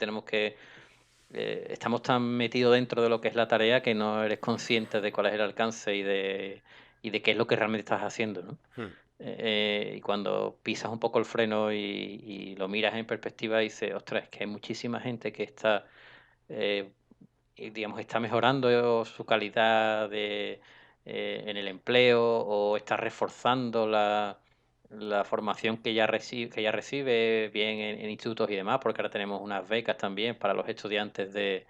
estamos tan metidos dentro de lo que es la tarea que no eres consciente de cuál es el alcance y de qué es lo que realmente estás haciendo, ¿no? Hmm. Y cuando pisas un poco el freno y lo miras en perspectiva, dices, ostras, es que hay muchísima gente que está, eh, digamos, está mejorando su calidad en el empleo o está reforzando la formación que ya recibe bien en institutos y demás, porque ahora tenemos unas becas también para los estudiantes de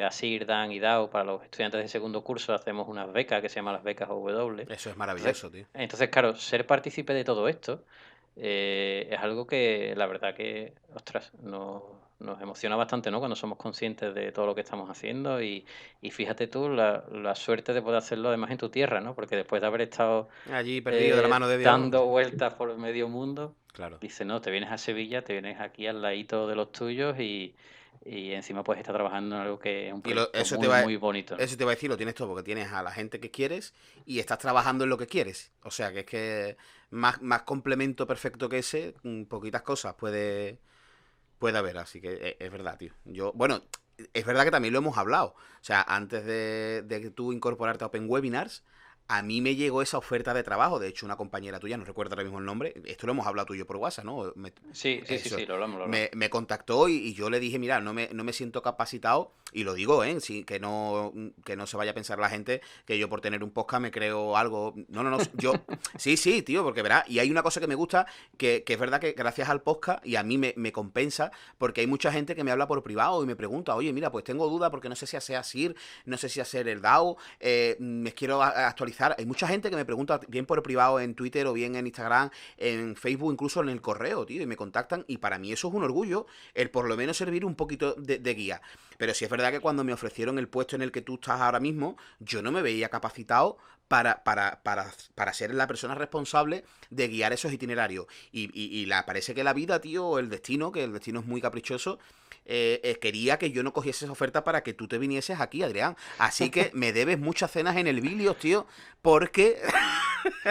ASIR, DAN y DAO. Para los estudiantes de segundo curso hacemos unas becas que se llaman las becas W. Eso es Entonces, maravilloso, tío. entonces, claro, ser partícipe de todo esto es algo que la verdad que, ostras, nos emociona bastante, ¿no? Cuando somos conscientes de todo lo que estamos haciendo y fíjate tú la suerte de poder hacerlo además en tu tierra, ¿no? Porque después de haber estado Allí perdido de la mano de Dios. dando vueltas por medio mundo, Claro. dice, no, te vienes a Sevilla, te vienes aquí al ladito de los tuyos y encima pues está trabajando en algo que es un Y proyecto eso te muy, va, muy bonito, ¿no? eso te va a decir, lo tienes todo, porque tienes a la gente que quieres y estás trabajando en lo que quieres. O sea, que es que más complemento perfecto que ese, poquitas cosas puede haber. Así que es verdad, tío. Bueno, es verdad que también lo hemos hablado. O sea, antes de que tú incorporarte a Open Webinars, a mí me llegó esa oferta de trabajo. De hecho, una compañera tuya, no recuerdo ahora mismo el nombre, esto lo hemos hablado tú y yo por WhatsApp, ¿no? Sí, sí, sí, Eso, sí, lo hablamos, lo hablamos. me contactó y yo le dije, mira, no me siento capacitado, y lo digo, ¿eh? Sí, que no se vaya a pensar la gente que yo por tener un podcast me creo algo. No, no, no, yo, sí, sí, tío, porque verás, y hay una cosa que me gusta, que es verdad que gracias al podcast, y a mí me compensa, porque hay mucha gente que me habla por privado y me pregunta, oye, mira, pues tengo duda porque no sé si hacer ASIR, no sé si hacer el DAO, me quiero actualizar. Hay mucha gente que me pregunta bien por privado en Twitter o bien en Instagram, en Facebook, incluso en el correo, tío, y me contactan, y para mí eso es un orgullo, el por lo menos servir un poquito de guía. Pero sí es verdad que cuando me ofrecieron el puesto en el que tú estás ahora mismo, yo no me veía capacitado para ser la persona responsable de guiar esos itinerarios. Y parece que la vida, tío, o el destino, que el destino es muy caprichoso, quería que yo no cogiese esa oferta para que tú te vinieses aquí, Adrián. Así que me debes muchas cenas en el Vilios, tío, porque...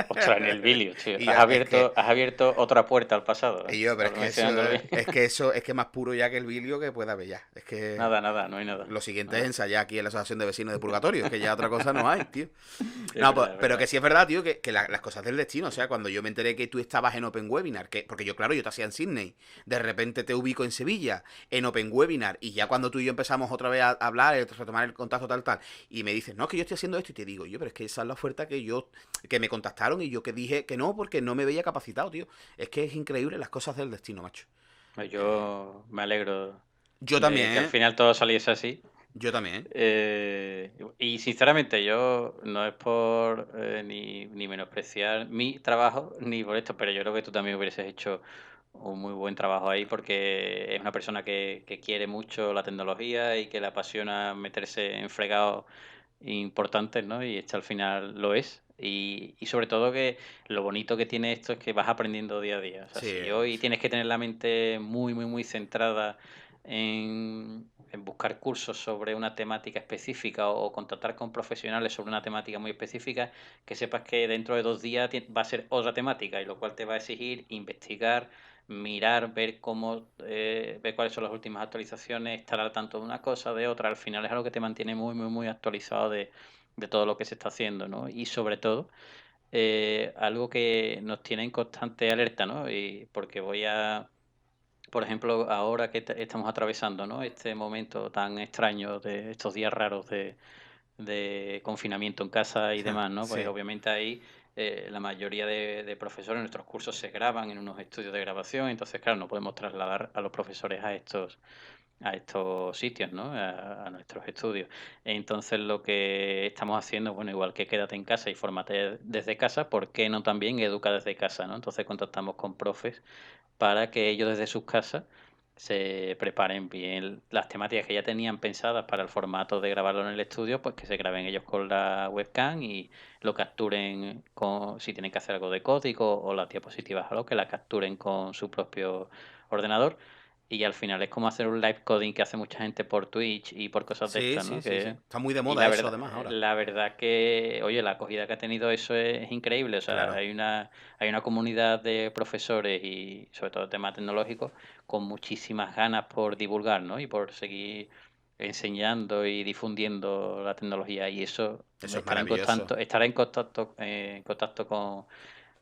Ostras, en el vídeo, tío. y Has ya, es que... abierto, has abierto otra puerta al pasado, ¿eh? Y yo, pero es que Mencionándolo bien. es que más puro ya que el Vilio que pueda haber ya. Es que Nada, nada, no hay nada. lo siguiente es Nada. ensayar aquí en la Asociación de Vecinos de Purgatorio, es que ya otra cosa no hay, tío. Es No, pues, verdad, es pero que verdad. sí es verdad, tío, que las cosas del destino. O sea, cuando yo me enteré que tú estabas en Open Webinar, porque yo, claro, yo te hacía en Sydney, de repente te ubico en Sevilla, en Open Webinar, y ya cuando tú y yo empezamos otra vez a hablar, a retomar el contacto, tal, y me dices, no, es que yo estoy haciendo esto, y te digo, yo, pero es que esa es la oferta que me contactaron, y yo que dije que no, porque no me veía capacitado, tío. Es que es increíble las cosas del destino, macho. Yo me alegro Yo de también, que al ¿eh? final todo saliese así. Yo también. Y sinceramente, yo no es por ni menospreciar mi trabajo ni por esto, pero yo creo que tú también hubieses hecho un muy buen trabajo ahí porque es una persona que quiere mucho la tecnología y que le apasiona meterse en fregados importantes, ¿no? Y este al final lo es. Y sobre todo que lo bonito que tiene esto es que vas aprendiendo día a día. O sea, Sí, si hoy tienes que tener la mente muy, muy, muy centrada en buscar cursos sobre una temática específica o contactar con profesionales sobre una temática muy específica, que sepas que dentro de 2 días va a ser otra temática, y lo cual te va a exigir investigar, mirar, ver cuáles son las últimas actualizaciones, estar al tanto de una cosa, de otra. Al final es algo que te mantiene muy, muy, muy actualizado de todo lo que se está haciendo, ¿no? Y sobre todo, algo que nos tiene en constante alerta, ¿no? Y porque por ejemplo, ahora que estamos atravesando, ¿no? Este momento tan extraño de estos días raros de confinamiento en casa y demás, ¿no? Pues sí. obviamente ahí la mayoría de profesores, nuestros cursos se graban en unos estudios de grabación, entonces, claro, no podemos trasladar a los profesores a estos sitios, ¿no? A nuestros estudios. Entonces, lo que estamos haciendo, bueno, igual que quédate en casa y fórmate desde casa, ¿por qué no también educa desde casa, ¿no? Entonces, contactamos con profes para que ellos desde sus casas se preparen bien las temáticas que ya tenían pensadas para el formato de grabarlo en el estudio, pues que se graben ellos con la webcam y lo capturen si tienen que hacer algo de código o las diapositivas o algo, que la capturen con su propio ordenador. Y al final es como hacer un live coding que hace mucha gente por Twitch y por cosas de Sí, estas, sí, ¿no? sí, sí. Que, Está muy de y moda eso además ahora. la verdad que, oye, la acogida que ha tenido eso es increíble. O sea, Claro. hay una comunidad de profesores y sobre todo de temas tecnológicos con muchísimas ganas por divulgar, ¿no? Y por seguir enseñando y difundiendo la tecnología. Y eso, Eso es maravilloso. estar en contacto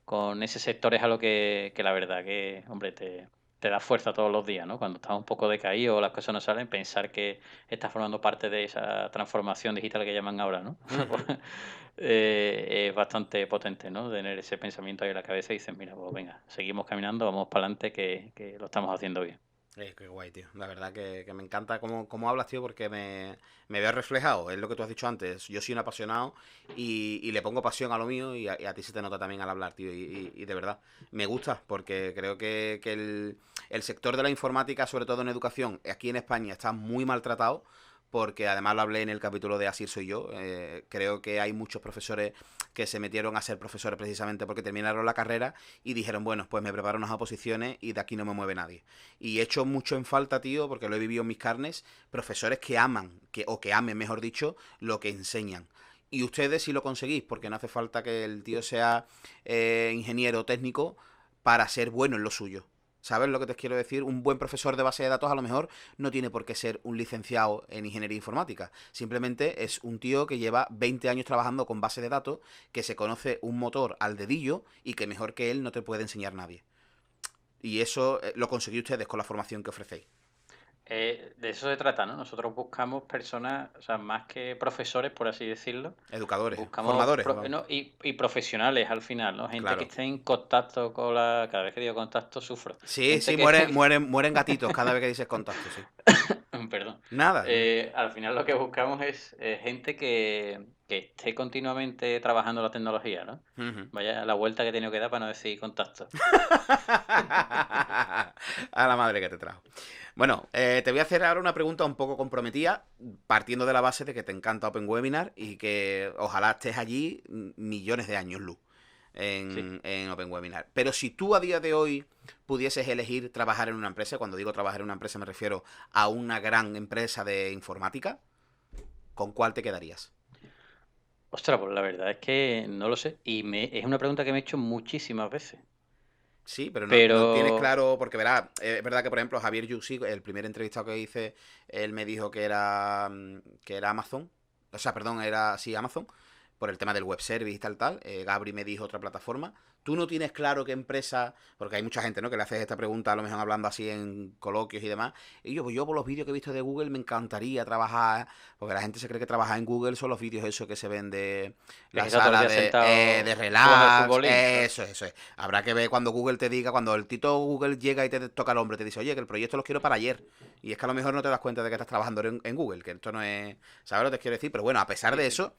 con ese sector es algo que la verdad que, hombre, te da fuerza todos los días, ¿no? Cuando estás un poco decaído o las cosas no salen, pensar que estás formando parte de esa transformación digital que llaman ahora, ¿no? Ujú. Es bastante potente, ¿no? Tener ese pensamiento ahí en la cabeza y dices, mira, pues venga, seguimos caminando, vamos para adelante, que lo estamos haciendo bien. Qué guay, tío. La verdad que me encanta cómo hablas, tío, porque me veo reflejado. Es lo que tú has dicho antes. Yo soy un apasionado y le pongo pasión a lo mío y a ti se te nota también al hablar, tío. Y de verdad, me gusta porque creo que el sector de la informática, sobre todo en educación, aquí en España está muy maltratado. Porque además lo hablé en el capítulo de Así soy yo. Creo que hay muchos profesores que se metieron a ser profesores precisamente porque terminaron la carrera y dijeron, bueno, pues me preparo unas oposiciones y de aquí no me mueve nadie. Y echo mucho en falta, tío, porque lo he vivido en mis carnes, profesores que aman, o que amen, mejor dicho, lo que enseñan. Y ustedes sí lo conseguís, porque no hace falta que el tío sea ingeniero técnico para ser bueno en lo suyo. ¿Sabes lo que te quiero decir? Un buen profesor de base de datos a lo mejor no tiene por qué ser un licenciado en ingeniería informática. Simplemente es un tío que lleva 20 años trabajando con base de datos, que se conoce un motor al dedillo y que mejor que él no te puede enseñar nadie. Y eso lo conseguí ustedes con la formación que ofrecéis. De eso se trata, ¿no? Nosotros buscamos personas, o sea, más que profesores, por así decirlo, Educadores, buscamos formadores, vamos. no, y profesionales al final, ¿no? Gente que Claro. esté en contacto con la... Cada vez que digo contacto sufro. Sí, Gente sí, que... mueren gatitos cada vez que dices contacto, sí. Perdón. Nada. Al final lo que buscamos es gente que esté continuamente trabajando la tecnología, ¿no? Ujú. Vaya la vuelta que he tenido que dar para no decir contacto. A la madre que te trajo. Bueno, te voy a hacer ahora una pregunta un poco comprometida, partiendo de la base de que te encanta Open Webinar y que ojalá estés allí millones de años luz Sí. en Open Webinar. Pero si tú a día de hoy pudieses elegir trabajar en una empresa, cuando digo trabajar en una empresa me refiero a una gran empresa de informática, ¿con cuál te quedarías? Ostras, pues la verdad es que no lo sé. Es una pregunta que me he hecho muchísimas veces. Sí, pero no tienes Pero claro, porque verás, es verdad que por ejemplo Javier Yuxi, el primer entrevistado que hice, él me dijo que era Amazon, o sea, perdón, era sí Amazon, por el tema del web service y tal, Gabri me dijo otra plataforma. Tú no tienes claro qué empresa, porque hay mucha gente, ¿no? Que le haces esta pregunta, a lo mejor hablando así en coloquios y demás. Y yo por los vídeos que he visto de Google me encantaría trabajar, porque la gente se cree que trabajar en Google son los vídeos esos que se ven de es que la está todo el sala día de sentado jugando al relax, futbolín, claro. eso es. Habrá que ver cuando Google te diga, cuando el tito Google llega y te toca el hombro, te dice, oye, que el proyecto los quiero para ayer. Y es que a lo mejor no te das cuenta de que estás trabajando en Google, que esto no es. ¿Sabes lo que te quiero decir? Pero bueno, a pesar Sí, de sí. eso,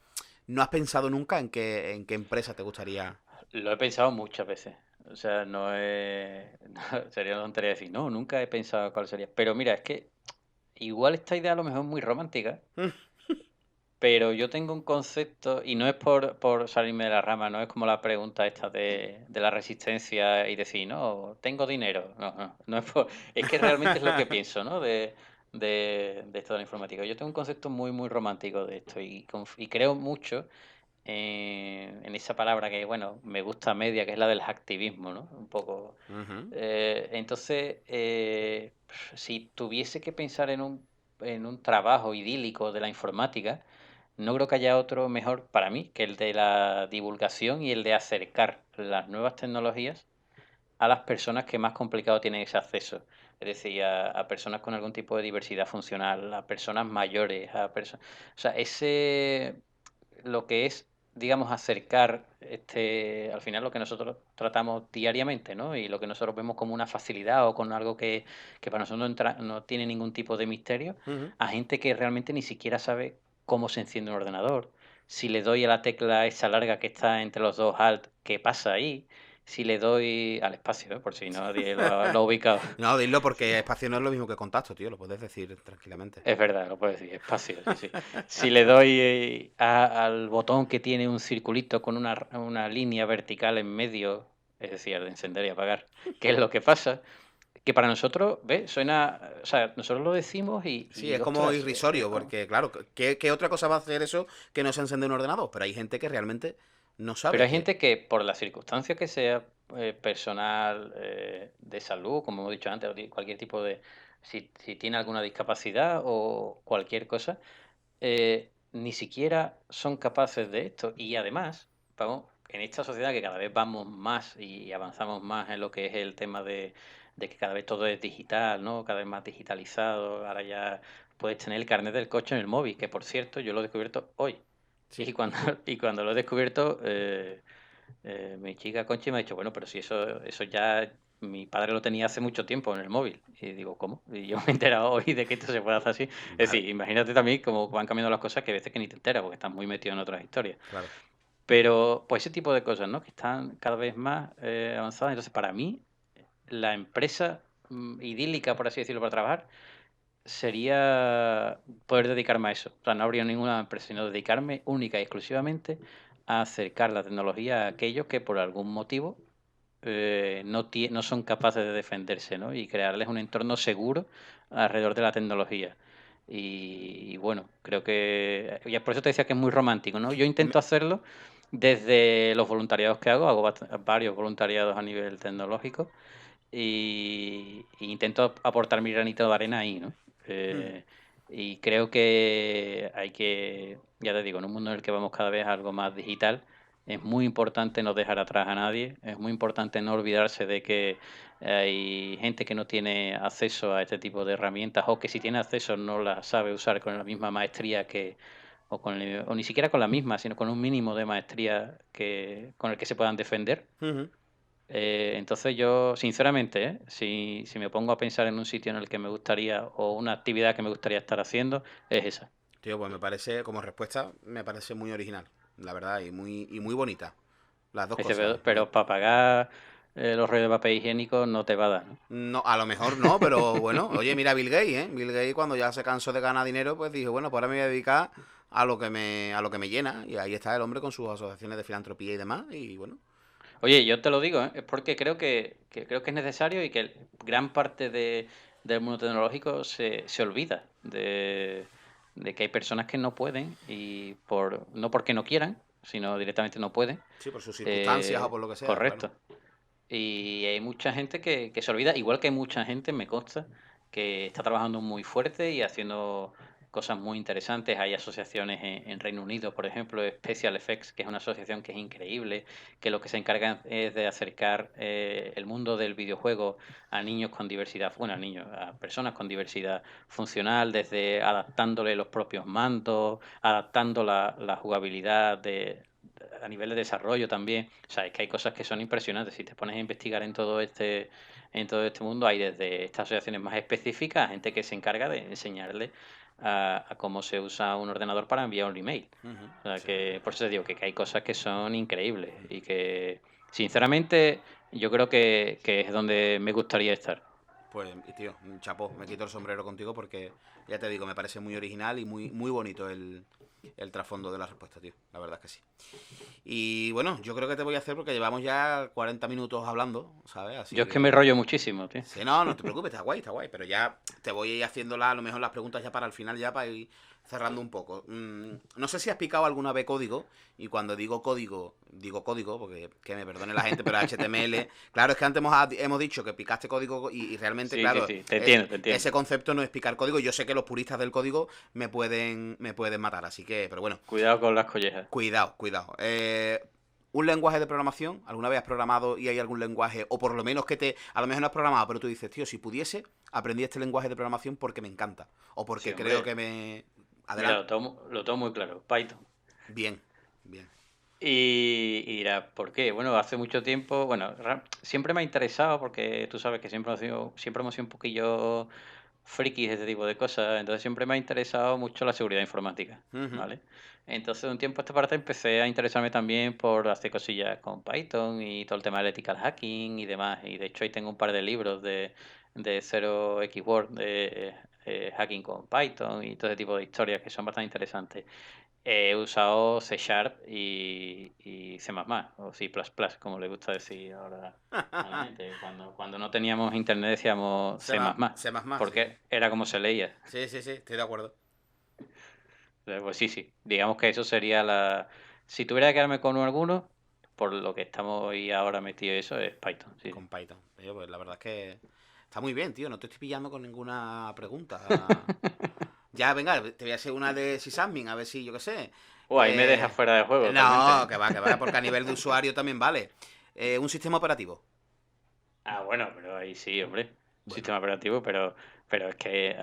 ¿no has pensado nunca en qué empresa te gustaría? Lo he pensado muchas veces. O sea, no es... sería una tontería decir, no, nunca he pensado cuál sería. Pero mira, es que igual esta idea a lo mejor es muy romántica, pero yo tengo un concepto, y no es por salirme de la rama, no es como la pregunta esta de la resistencia y decir, no, tengo dinero. No, no, no es por... Es que realmente es lo que pienso, ¿no? De esto de la informática. Yo tengo un concepto muy, muy romántico de esto y creo mucho en esa palabra que, bueno, me gusta media, que es la del activismo, ¿no? Un poco. Ujú. Entonces, si tuviese que pensar en un trabajo idílico de la informática, no creo que haya otro mejor para mí que el de la divulgación y el de acercar las nuevas tecnologías a las personas que más complicado tienen ese acceso. Es decir, a personas con algún tipo de diversidad funcional, a personas mayores, a personas... O sea, lo que es, digamos, acercar al final lo que nosotros tratamos diariamente, ¿no? Y lo que nosotros vemos como una facilidad o con algo que para nosotros no tiene ningún tipo de misterio, Ujú. a gente que realmente ni siquiera sabe cómo se enciende un ordenador. Si le doy a la tecla esa larga que está entre los dos alt, ¿qué pasa ahí? si le doy al espacio, por si nadie lo ha ubicado. No, dilo porque espacio no es lo mismo que contacto, tío, lo puedes decir tranquilamente. Es verdad, lo puedo decir, espacio, sí, sí. Si le doy al botón que tiene un circulito con una línea vertical en medio, es decir, de encender y apagar, ¿qué es lo que pasa? Que para nosotros, ¿ves? Suena, o sea, nosotros lo decimos Sí, y es como ostras, es irrisorio, porque claro, ¿qué otra cosa va a hacer eso que no se encende un ordenador? Pero hay gente que realmente no Pero sabe hay que... gente que por la circunstancia que sea, personal, de salud, como hemos dicho antes, o cualquier tipo de, si tiene alguna discapacidad o cualquier cosa, ni siquiera son capaces de esto. Y además, vamos, en esta sociedad que cada vez vamos más y avanzamos más en lo que es el tema de que cada vez todo es digital, ¿no? Cada vez más digitalizado. Ahora ya puedes tener el carnet del coche en el móvil, que por cierto, yo lo he descubierto hoy. Sí, Y cuando, y cuando lo he descubierto, mi chica Conchi me ha dicho, bueno, pero si eso ya mi padre lo tenía hace mucho tiempo en el móvil. Y digo, ¿cómo? Y yo me he enterado hoy de que esto se puede hacer así. Es vale, decir, imagínate también cómo van cambiando las cosas que a veces que ni te enteras porque estás muy metido en otras historias. claro. Pero, pues ese tipo de cosas, ¿no? Que están cada vez más avanzadas. Entonces, para mí, la empresa idílica, por así decirlo, para trabajar, sería poder dedicarme a eso. O sea, no habría ninguna empresa, sino dedicarme única y exclusivamente a acercar la tecnología a aquellos que por algún motivo no son capaces de defenderse, ¿no? Y crearles un entorno seguro alrededor de la tecnología. Y bueno, creo que, y por eso te decía que es muy romántico, ¿no? Yo Me- intento hacerlo desde los voluntariados que hago varios voluntariados a nivel tecnológico y intento aportar mi granito de arena ahí, ¿no? Ujú. Eh, y creo que hay que, ya te digo, en un mundo en el que vamos cada vez a algo más digital, es muy importante no dejar atrás a nadie, es muy importante no olvidarse de que hay gente que no tiene acceso a este tipo de herramientas o que si tiene acceso no las sabe usar con la misma maestría que, o ni siquiera con la misma, sino con un mínimo de maestría con el que se puedan defender. Ujú. Entonces yo, sinceramente, si me pongo a pensar en un sitio en el que me gustaría o una actividad que me gustaría estar haciendo, es esa. Tío, pues me parece, como respuesta, me parece muy original, la verdad, y muy bonita. Las dos Dice, cosas. pero para pagar los rollos de papel higiénico no te va a dar, ¿no? No, a lo mejor no, pero bueno, oye, mira Bill Gates, ¿eh? Bill Gates cuando ya se cansó de ganar dinero, pues dijo, bueno, pues ahora me voy a dedicar a lo que me llena. Y ahí está el hombre con sus asociaciones de filantropía y demás. Y bueno, Oye, yo te lo digo, es porque creo que es necesario y que gran parte del mundo tecnológico se olvida de que hay personas que no pueden y no porque no quieran, sino directamente no pueden. sí, por sus circunstancias o por lo que sea, claro. Correcto. Y hay mucha gente que se olvida, igual que hay mucha gente, me consta, que está trabajando muy fuerte y haciendo cosas muy interesantes. Hay asociaciones en Reino Unido, por ejemplo, Special Effects, que es una asociación que es increíble, que lo que se encarga es de acercar el mundo del videojuego a niños con diversidad, bueno, a niños, a personas con diversidad funcional, desde adaptándole los propios mandos, adaptando la jugabilidad a nivel de desarrollo también. O sea, es que hay cosas que son impresionantes. Si te pones a investigar en todo este mundo, hay desde estas asociaciones más específicas, a gente que se encarga de enseñarle a cómo se usa un ordenador para enviar un email. Ujú, O sea, sí. que por eso te digo que hay cosas que son increíbles y que, sinceramente, yo creo que es donde me gustaría estar. Pues, y tío, chapó, me quito el sombrero contigo porque, ya te digo, me parece muy original y muy bonito el trasfondo de la respuesta, tío. La verdad es que sí. Y bueno, yo creo que te voy a hacer porque llevamos ya 40 minutos hablando, ¿sabes? Yo Así es que me que... rollo muchísimo, tío. Sí, no, no te preocupes, está guay, pero ya te voy a ir haciendo a lo mejor las preguntas ya para el final, ya para ir cerrando un poco. No sé si has picado alguna vez código, y cuando digo código, porque que me perdone la gente, pero HTML, claro, es que antes hemos dicho que picaste código y realmente, Sí, sí, claro, sí, te entiendo, te entiendo. ese concepto no es picar código. Yo sé que los puristas del código me pueden matar, así que, pero bueno, Cuidado con las collejas. cuidado. Un lenguaje de programación, ¿alguna vez has programado y hay algún lenguaje, o por lo menos a lo mejor no has programado, pero tú dices, tío, si pudiese, aprendí este lenguaje de programación porque me encanta, o Sí, porque creo hombre. que me... Mira, Adelante. lo tengo muy claro. Python. Bien, bien. Y dirá, ¿por qué? Bueno, hace mucho tiempo, bueno, siempre me ha interesado porque tú sabes que siempre hemos sido un poquillo frikis de este tipo de cosas. Entonces siempre me ha interesado mucho la seguridad informática, Ujú. ¿vale? Entonces de un tiempo a esta parte empecé a interesarme también por hacer cosillas con Python y todo el tema del ethical hacking y demás. Y de hecho ahí tengo un par de libros de 0xWord, de hacking con Python y todo ese tipo de historias que son bastante interesantes. He usado C Sharp y C++, o C++, como le gusta decir ahora a la gente. Cuando no teníamos internet decíamos C++, C++, sí. porque era como se leía. Sí, sí, sí, estoy de acuerdo. Pues sí. Digamos que eso sería la... Si tuviera que quedarme con alguno, por lo que estamos hoy ahora metidos eso, es Python, sí. Con Python. Oye, pues la verdad es que está muy bien, tío. No te estoy pillando con ninguna pregunta. Ya, venga, te voy a hacer una de sysadmin, a ver si, yo qué sé. Ahí me dejas fuera de juego totalmente. No, que va, porque a nivel de usuario también vale. Un sistema operativo. Bueno, pero ahí sí, hombre. Bueno, Sistema operativo, pero es que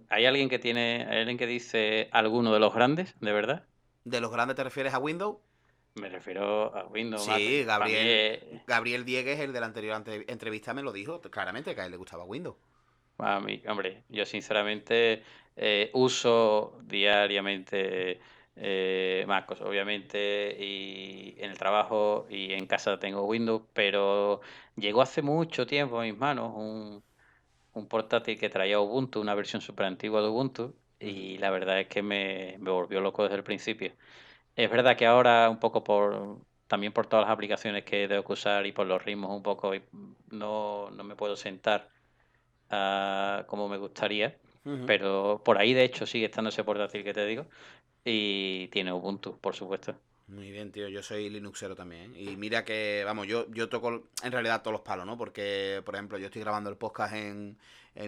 hay alguien que hay alguien que dice alguno de los grandes, ¿de verdad? ¿de los grandes te refieres a Windows? Me refiero a Windows, Mac. Sí, Para mí Gabriel Diegues, el de la anterior entrevista, me lo dijo claramente, que a él le gustaba Windows. a mí, hombre, yo sinceramente uso diariamente MacOS, obviamente, y en el trabajo y en casa tengo Windows, pero llegó hace mucho tiempo a mis manos un portátil que traía Ubuntu, una versión súper antigua de Ubuntu, Ujú. y la verdad es que me volvió loco desde el principio. Es verdad que ahora un poco también por todas las aplicaciones que tengo que usar y por los ritmos un poco no me puedo sentar como me gustaría, Ujú. pero por ahí de hecho sigue estando ese portátil que te digo y tiene Ubuntu, por supuesto. Muy bien, tío, yo soy Linuxero también, ¿eh? Y mira que, vamos, yo toco en realidad todos los palos, ¿no? Porque, por ejemplo, yo estoy grabando el podcast en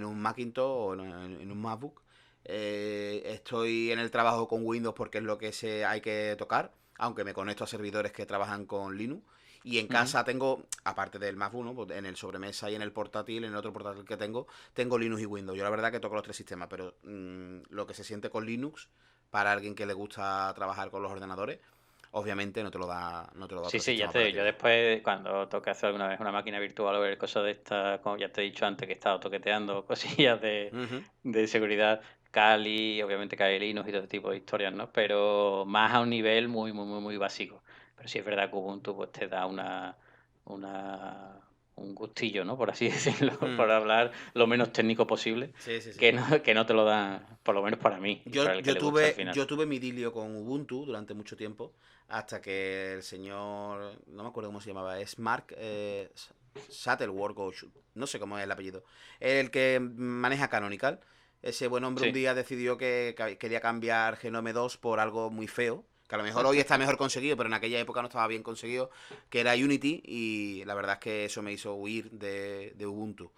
un Macintosh o en un MacBook. Estoy en el trabajo con Windows porque es lo que hay que tocar, aunque me conecto a servidores que trabajan con Linux. Y en Ujú. casa tengo, aparte del MacBook, ¿no? Pues en el sobremesa y en el portátil, en el otro portátil que tengo Linux y Windows. Yo la verdad que toco los tres sistemas, pero lo que se siente con Linux, para alguien que le gusta trabajar con los ordenadores, obviamente no te lo da Sí, otro sí, ya sistema te digo, yo operativo. después cuando toque hacer alguna vez una máquina virtual o ver cosas de estas, como ya te he dicho antes que he estado toqueteando cosillas Ujú. de seguridad, Kali, obviamente Kali Linux y todo este tipo de historias, ¿no? Pero más a un nivel muy básico. Pero sí es verdad que Ubuntu pues te da una, un gustillo, ¿no? Por así decirlo, Mm. por hablar lo menos técnico posible, Sí, sí, sí. que no te lo dan, por lo menos para mí y para Yo, el que yo le gusta al tuve, final. yo tuve mi idilio con Ubuntu durante mucho tiempo, hasta que el señor, no me acuerdo cómo se llamaba, es Mark Shuttleworth, no sé cómo es el apellido, el que maneja Canonical. Ese buen hombre un Sí. día decidió que quería cambiar Genome 2 por algo muy feo, que a lo mejor hoy está mejor conseguido, pero en aquella época no estaba bien conseguido, que era Unity, y la verdad es que eso me hizo huir de Ubuntu.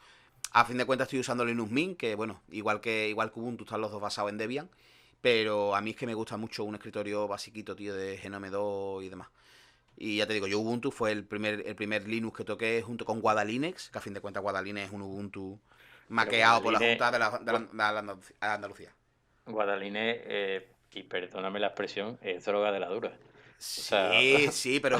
A fin de cuentas estoy usando Linux Mint, que bueno, igual que Ubuntu están los dos basados en Debian, pero a mí es que me gusta mucho un escritorio basiquito, tío, de Genome 2 y demás. Y ya te digo, yo Ubuntu fue el primer Linux que toqué junto con Guadalinux, que a fin de cuentas Guadalinux es un Ubuntu Pero maqueado por la Guadaline, Junta de la Andalucía. Guadaline, y perdóname la expresión, es droga de la dura. O sea, Sí, sí, pero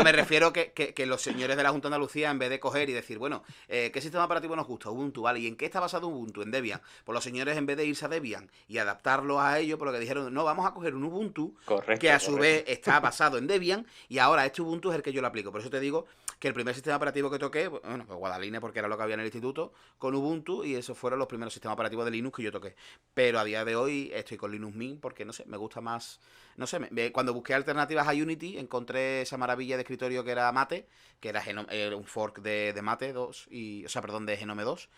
me refiero que los señores de la Junta de Andalucía, en vez de coger y decir, bueno, ¿qué sistema operativo nos gusta? Ubuntu, ¿vale? ¿Y en qué está basado Ubuntu? En Debian. Pues los señores, en vez de irse a Debian y adaptarlo a ellos, por lo que dijeron, no, vamos a coger un Ubuntu que correcto, a su correcto. vez está basado en Debian, y ahora este Ubuntu es el que yo lo aplico. Por eso te digo que el primer sistema operativo que toqué, bueno, pues Guadaline, porque era lo que había en el instituto, con Ubuntu, y esos fueron los primeros sistemas operativos de Linux que yo toqué. Pero a día de hoy estoy con Linux Mint porque, no sé, me gusta más. No sé, cuando busqué alternativas a Unity, encontré esa maravilla de escritorio que era Mate, que era un fork de Mate 2, o sea, perdón, de Genome 2,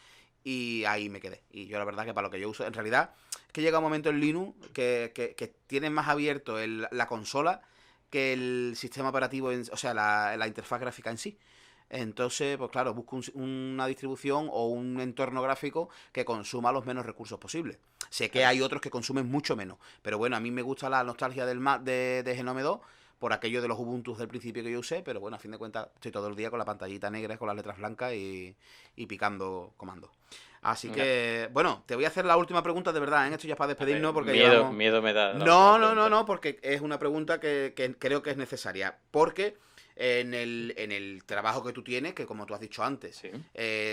y ahí me quedé. Y yo la verdad que para lo que yo uso, en realidad, es que llega un momento en Linux que tienen más abierto la consola que el sistema operativo, o sea, la interfaz gráfica en sí. Entonces, pues claro, busco una distribución o un entorno gráfico que consuma los menos recursos posibles. Sé que Claro. hay otros que consumen mucho menos, pero bueno, a mí me gusta la nostalgia del Mac de Genome 2 por aquello de los Ubuntu del principio que yo usé, pero bueno, a fin de cuentas estoy todo el día con la pantallita negra, con las letras blancas y picando comandos. Así Ya. que, bueno, te voy a hacer la última pregunta de verdad, ¿eh? Esto ya es para A ver, despedirnos porque miedo, llevamos... miedo me da la última No, no, no, pregunta. no, porque es una pregunta que creo que es necesaria. Porque en el trabajo que tú tienes, que como tú has dicho antes, Sí.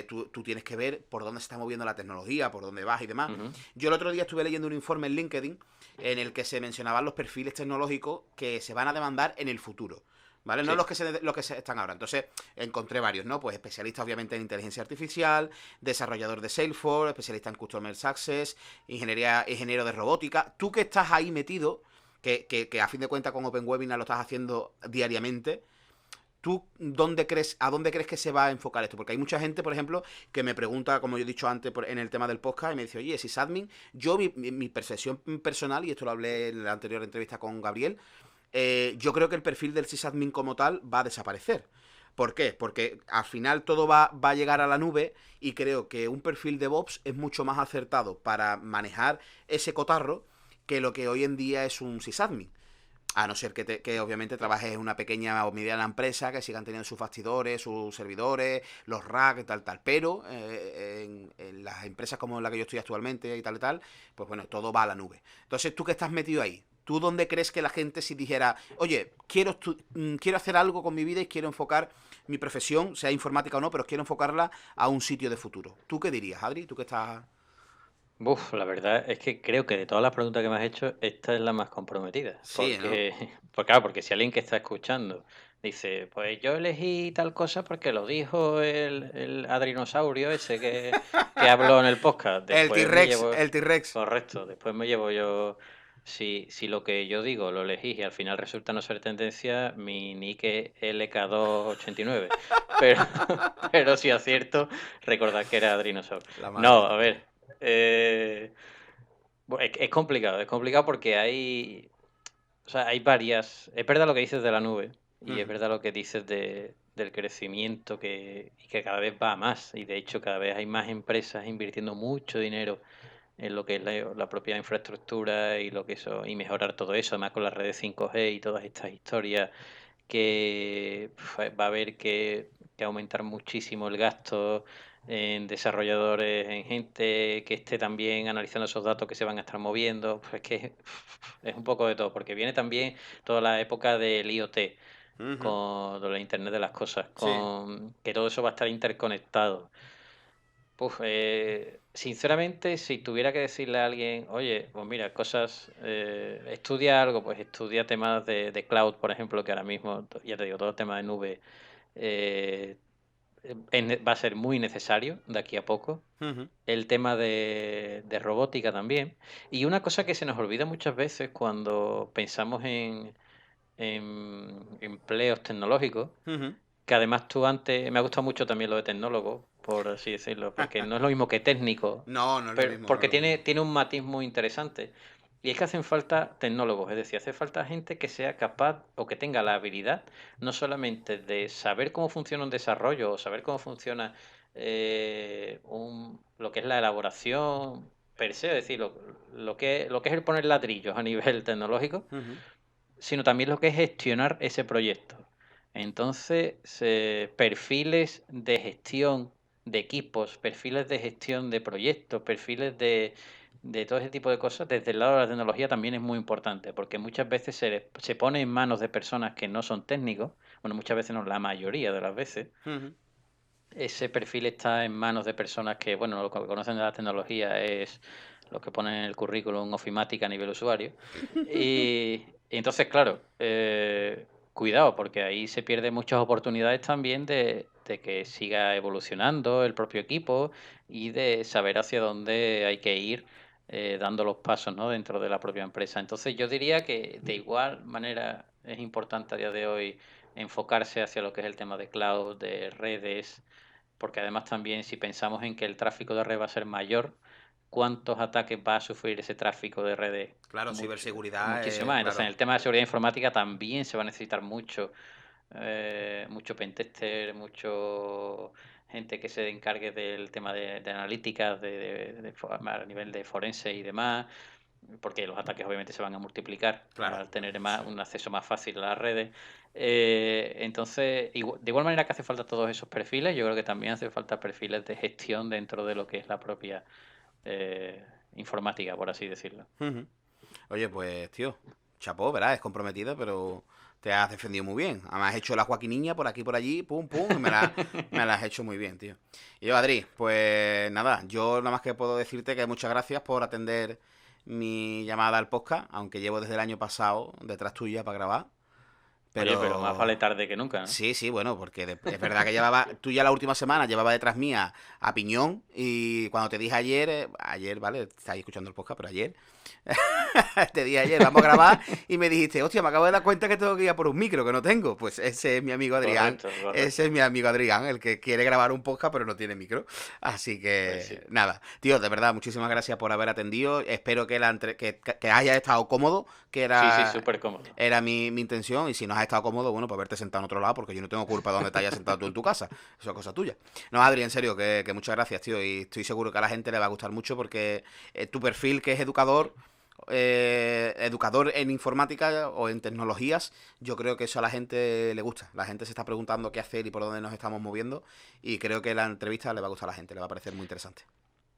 tú tienes que ver por dónde se está moviendo la tecnología, por dónde vas y demás. Ujú. Yo el otro día estuve leyendo un informe en LinkedIn en el que se mencionaban los perfiles tecnológicos que se van a demandar en el futuro. ¿Vale? No Sí. los que se están ahora. Entonces, encontré varios, ¿no? Pues especialista, obviamente, en inteligencia artificial, desarrollador de Salesforce, especialista en Customer Success, ingeniero de robótica. Tú que estás ahí metido, que a fin de cuentas con Open Webinar lo estás haciendo diariamente, ¿tú a dónde crees que se va a enfocar esto? Porque hay mucha gente, por ejemplo, que me pregunta, como yo he dicho antes en el tema del podcast, y me dice, oye, sysadmin, yo mi percepción personal, y esto lo hablé en la anterior entrevista con Gabriel, yo creo que el perfil del sysadmin como tal va a desaparecer. ¿Por qué? Porque al final todo va a llegar a la nube y creo que un perfil de DevOps es mucho más acertado para manejar ese cotarro que lo que hoy en día es un sysadmin. A no ser que obviamente trabajes en una pequeña o mediana empresa, que sigan teniendo sus bastidores, sus servidores, los racks, tal. Pero en las empresas como la que yo estoy actualmente y tal, pues bueno, todo va a la nube. Entonces, tú que estás metido ahí, ¿tú dónde crees que la gente si dijera, oye, quiero hacer algo con mi vida y quiero enfocar mi profesión, sea informática o no, pero quiero enfocarla a un sitio de futuro? ¿Tú qué dirías, Adri? ¿Tú que estás...? La verdad es que creo que de todas las preguntas que me has hecho, esta es la más comprometida. Sí, ¿no? Porque, pues claro, porque si alguien que está escuchando dice, pues yo elegí tal cosa porque lo dijo el adrinosaurio ese que habló en el podcast, El después me T-Rex, llevo, el T-Rex. correcto, después me llevo yo, si lo que yo digo lo elegí y al final resulta no ser tendencia, mi nick es LK289. Pero, pero si acierto, recordad que era adrinosaurio. La madre No, que te a parió. ver. Es complicado porque o sea, hay varias. Es verdad lo que dices de la nube y es Ujú. verdad lo que dices del crecimiento y que cada vez va a más. Y de hecho, cada vez hay más empresas invirtiendo mucho dinero en lo que es la propia infraestructura y lo que eso, y mejorar todo eso, además con las redes 5G y todas estas historias que va a haber que aumentar muchísimo el gasto en desarrolladores, en gente que esté también analizando esos datos que se van a estar moviendo. Pues es que es un poco de todo, porque viene también toda la época del IoT, Ujú. con lo de la Internet de las cosas, Sí. con que todo eso va a estar interconectado. Sinceramente, si tuviera que decirle a alguien, oye, pues mira, estudia algo, pues estudia temas de cloud, por ejemplo, que ahora mismo, ya te digo, todo el tema de nube eh, va a ser muy necesario de aquí a poco. Ujú. El tema de robótica también. Y una cosa que se nos olvida muchas veces cuando pensamos en empleos tecnológicos, Ujú. que además tú antes, me ha gustado mucho también lo de tecnólogo, por así decirlo, porque no es lo mismo que técnico, No, no es lo pero mismo, no es porque lo mismo. tiene un matiz muy interesante. Y es que hacen falta tecnólogos, es decir, hace falta gente que sea capaz o que tenga la habilidad no solamente de saber cómo funciona un desarrollo o saber cómo funciona lo que es la elaboración per se, es decir, lo que es el poner ladrillos a nivel tecnológico, Ujú. sino también lo que es gestionar ese proyecto. Entonces, perfiles de gestión de equipos, perfiles de gestión de proyectos, perfiles de todo ese tipo de cosas, desde el lado de la tecnología también es muy importante, porque muchas veces se pone en manos de personas que no son técnicos, bueno, muchas veces no, la mayoría de las veces, Ujú. ese perfil está en manos de personas que, bueno, lo que conocen de la tecnología es lo que ponen en el currículum ofimática a nivel usuario. Y entonces, claro, cuidado, porque ahí se pierden muchas oportunidades también de que siga evolucionando el propio equipo y de saber hacia dónde hay que ir dando los pasos, ¿no? Dentro de la propia empresa. Entonces, yo diría que de igual manera es importante a día de hoy enfocarse hacia lo que es el tema de cloud, de redes, porque además también si pensamos en que el tráfico de red va a ser mayor, ¿cuántos ataques va a sufrir ese tráfico de redes? Claro, ciberseguridad, Muchísimo más. Entonces, en claro. el tema de seguridad informática también se va a necesitar mucho pentester, mucho gente que se encargue del tema de analíticas, a nivel de forense y demás, porque los ataques obviamente se van a multiplicar Claro. al tener un acceso más fácil a las redes. Entonces, de igual manera que hace falta todos esos perfiles, yo creo que también hace falta perfiles de gestión dentro de lo que es la propia informática, por así decirlo. Ujú. Oye, pues, tío, chapó, ¿verdad? Es comprometido, pero te has defendido muy bien. Además, has hecho la Joaquiniña por aquí, por allí, pum, pum, y me la has hecho muy bien, tío. Y yo, Adri, pues nada, yo nada más que puedo decirte que muchas gracias por atender mi llamada al podcast, aunque llevo desde el año pasado detrás tuya para grabar. Oye, pero más vale tarde que nunca, ¿no? Sí, sí, bueno, porque es verdad que tú ya la última semana llevaba detrás mía a Piñón y cuando te dije ayer, ¿vale? Estáis escuchando el podcast, pero ayer, te dije ayer, vamos a grabar y me dijiste, hostia, me acabo de dar cuenta que tengo que ir a por un micro, que no tengo. Pues ese es mi amigo Adrián, Correcto. ese es mi amigo Adrián, el que quiere grabar un podcast pero no tiene micro. Así que, Pues sí. nada, tío, de verdad, muchísimas gracias por haber atendido. Espero que que hayas estado cómodo, que Sí, súper cómodo. era mi intención, y si no has estado cómodo, bueno, pues haberte sentado en otro lado, porque yo no tengo culpa de donde te hayas sentado tú en tu casa. Eso es cosa tuya. No, Adri, en serio, que muchas gracias, tío, y estoy seguro que a la gente le va a gustar mucho porque tu perfil, que es educador en informática o en tecnologías, yo creo que eso a la gente le gusta. La gente se está preguntando qué hacer y por dónde nos estamos moviendo, y creo que la entrevista le va a gustar a la gente, le va a parecer muy interesante.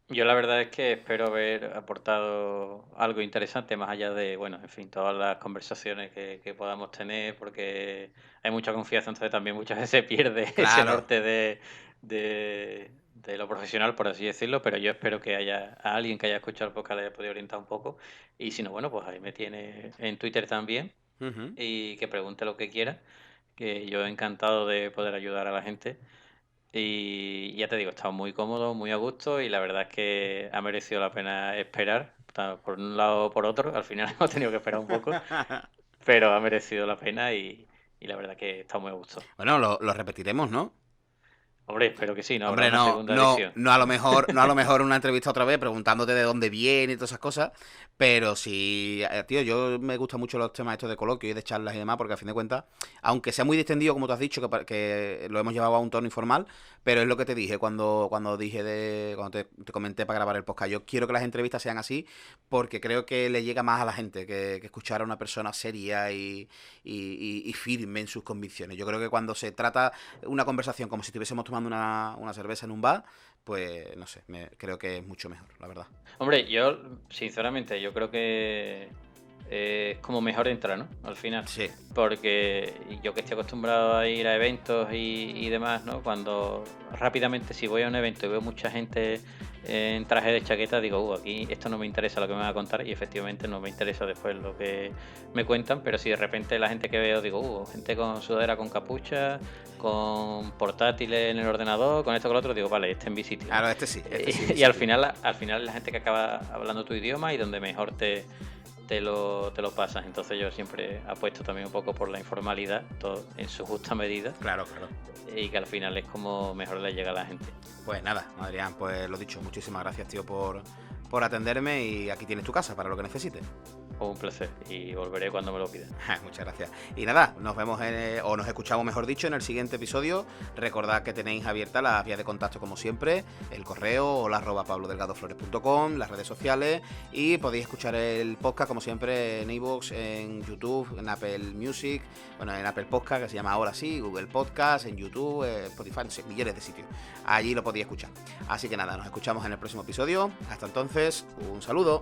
Yo la verdad es que espero haber aportado algo interesante más allá de, bueno, en fin, todas las conversaciones que podamos tener, porque hay mucha confianza, entonces también muchas veces se pierde ese Claro. norte de lo profesional, por así decirlo, pero yo espero que haya a alguien que haya escuchado el podcast le haya podido orientar un poco, y si no, bueno, pues ahí me tiene en Twitter también, Ujú. y que pregunte lo que quiera, que yo encantado de poder ayudar a la gente. Y ya te digo, he estado muy cómodo, muy a gusto y la verdad es que ha merecido la pena esperar, por un lado o por otro, al final hemos tenido que esperar un poco, pero ha merecido la pena y la verdad que he estado muy a gusto. Bueno, lo repetiremos, ¿no? Hombre, espero que sí, no habrá Hombre, una segunda edición. no a lo mejor una entrevista otra vez preguntándote de dónde viene y todas esas cosas, pero sí, tío, yo me gustan mucho los temas estos de coloquio y de charlas y demás, porque a fin de cuentas, aunque sea muy distendido, como tú has dicho, que lo hemos llevado a un tono informal, pero es lo que te dije cuando te comenté para grabar el podcast. Yo quiero que las entrevistas sean así, porque creo que le llega más a la gente que escuchar a una persona seria y firme en sus convicciones. Yo creo que cuando se trata una conversación como si estuviésemos tomando una cerveza en un bar, pues no sé, creo que es mucho mejor, la verdad. Hombre, yo, sinceramente, yo creo que es como mejor entrar, ¿no? Al final. Sí, Porque yo que estoy acostumbrado a ir a eventos y demás, ¿no? Cuando rápidamente, si voy a un evento y veo mucha gente en traje de chaqueta, digo, aquí esto no me interesa lo que me van a contar y efectivamente no me interesa después lo que me cuentan, pero si de repente la gente que veo, digo, gente con sudadera con capucha, con portátiles en el ordenador, con esto con lo otro, digo, vale, este en mi sitio. claro, este sí. Y al final es la gente que acaba hablando tu idioma y donde mejor te lo pasas. Entonces yo siempre apuesto también un poco por la informalidad, todo en su justa medida, Claro, claro. y que al final es como mejor le llega a la gente. Pues nada, Adrián, pues lo dicho, muchísimas gracias, tío, por atenderme, y aquí tienes tu casa para lo que necesites. Un placer y volveré cuando me lo pidan. Muchas gracias. Y nada, nos vemos o nos escuchamos, mejor dicho, en el siguiente episodio. Recordad que tenéis abiertas las vías de contacto como siempre, el correo hola@pablodelgadoflores.com, las redes sociales, y podéis escuchar el podcast como siempre en iVoox, en YouTube, en Apple Music, bueno, en Apple Podcast, que se llama ahora sí, Google Podcast, en YouTube, Spotify, no sé, millones de sitios. Allí lo podéis escuchar. Así que nada, nos escuchamos en el próximo episodio. Hasta entonces, un saludo.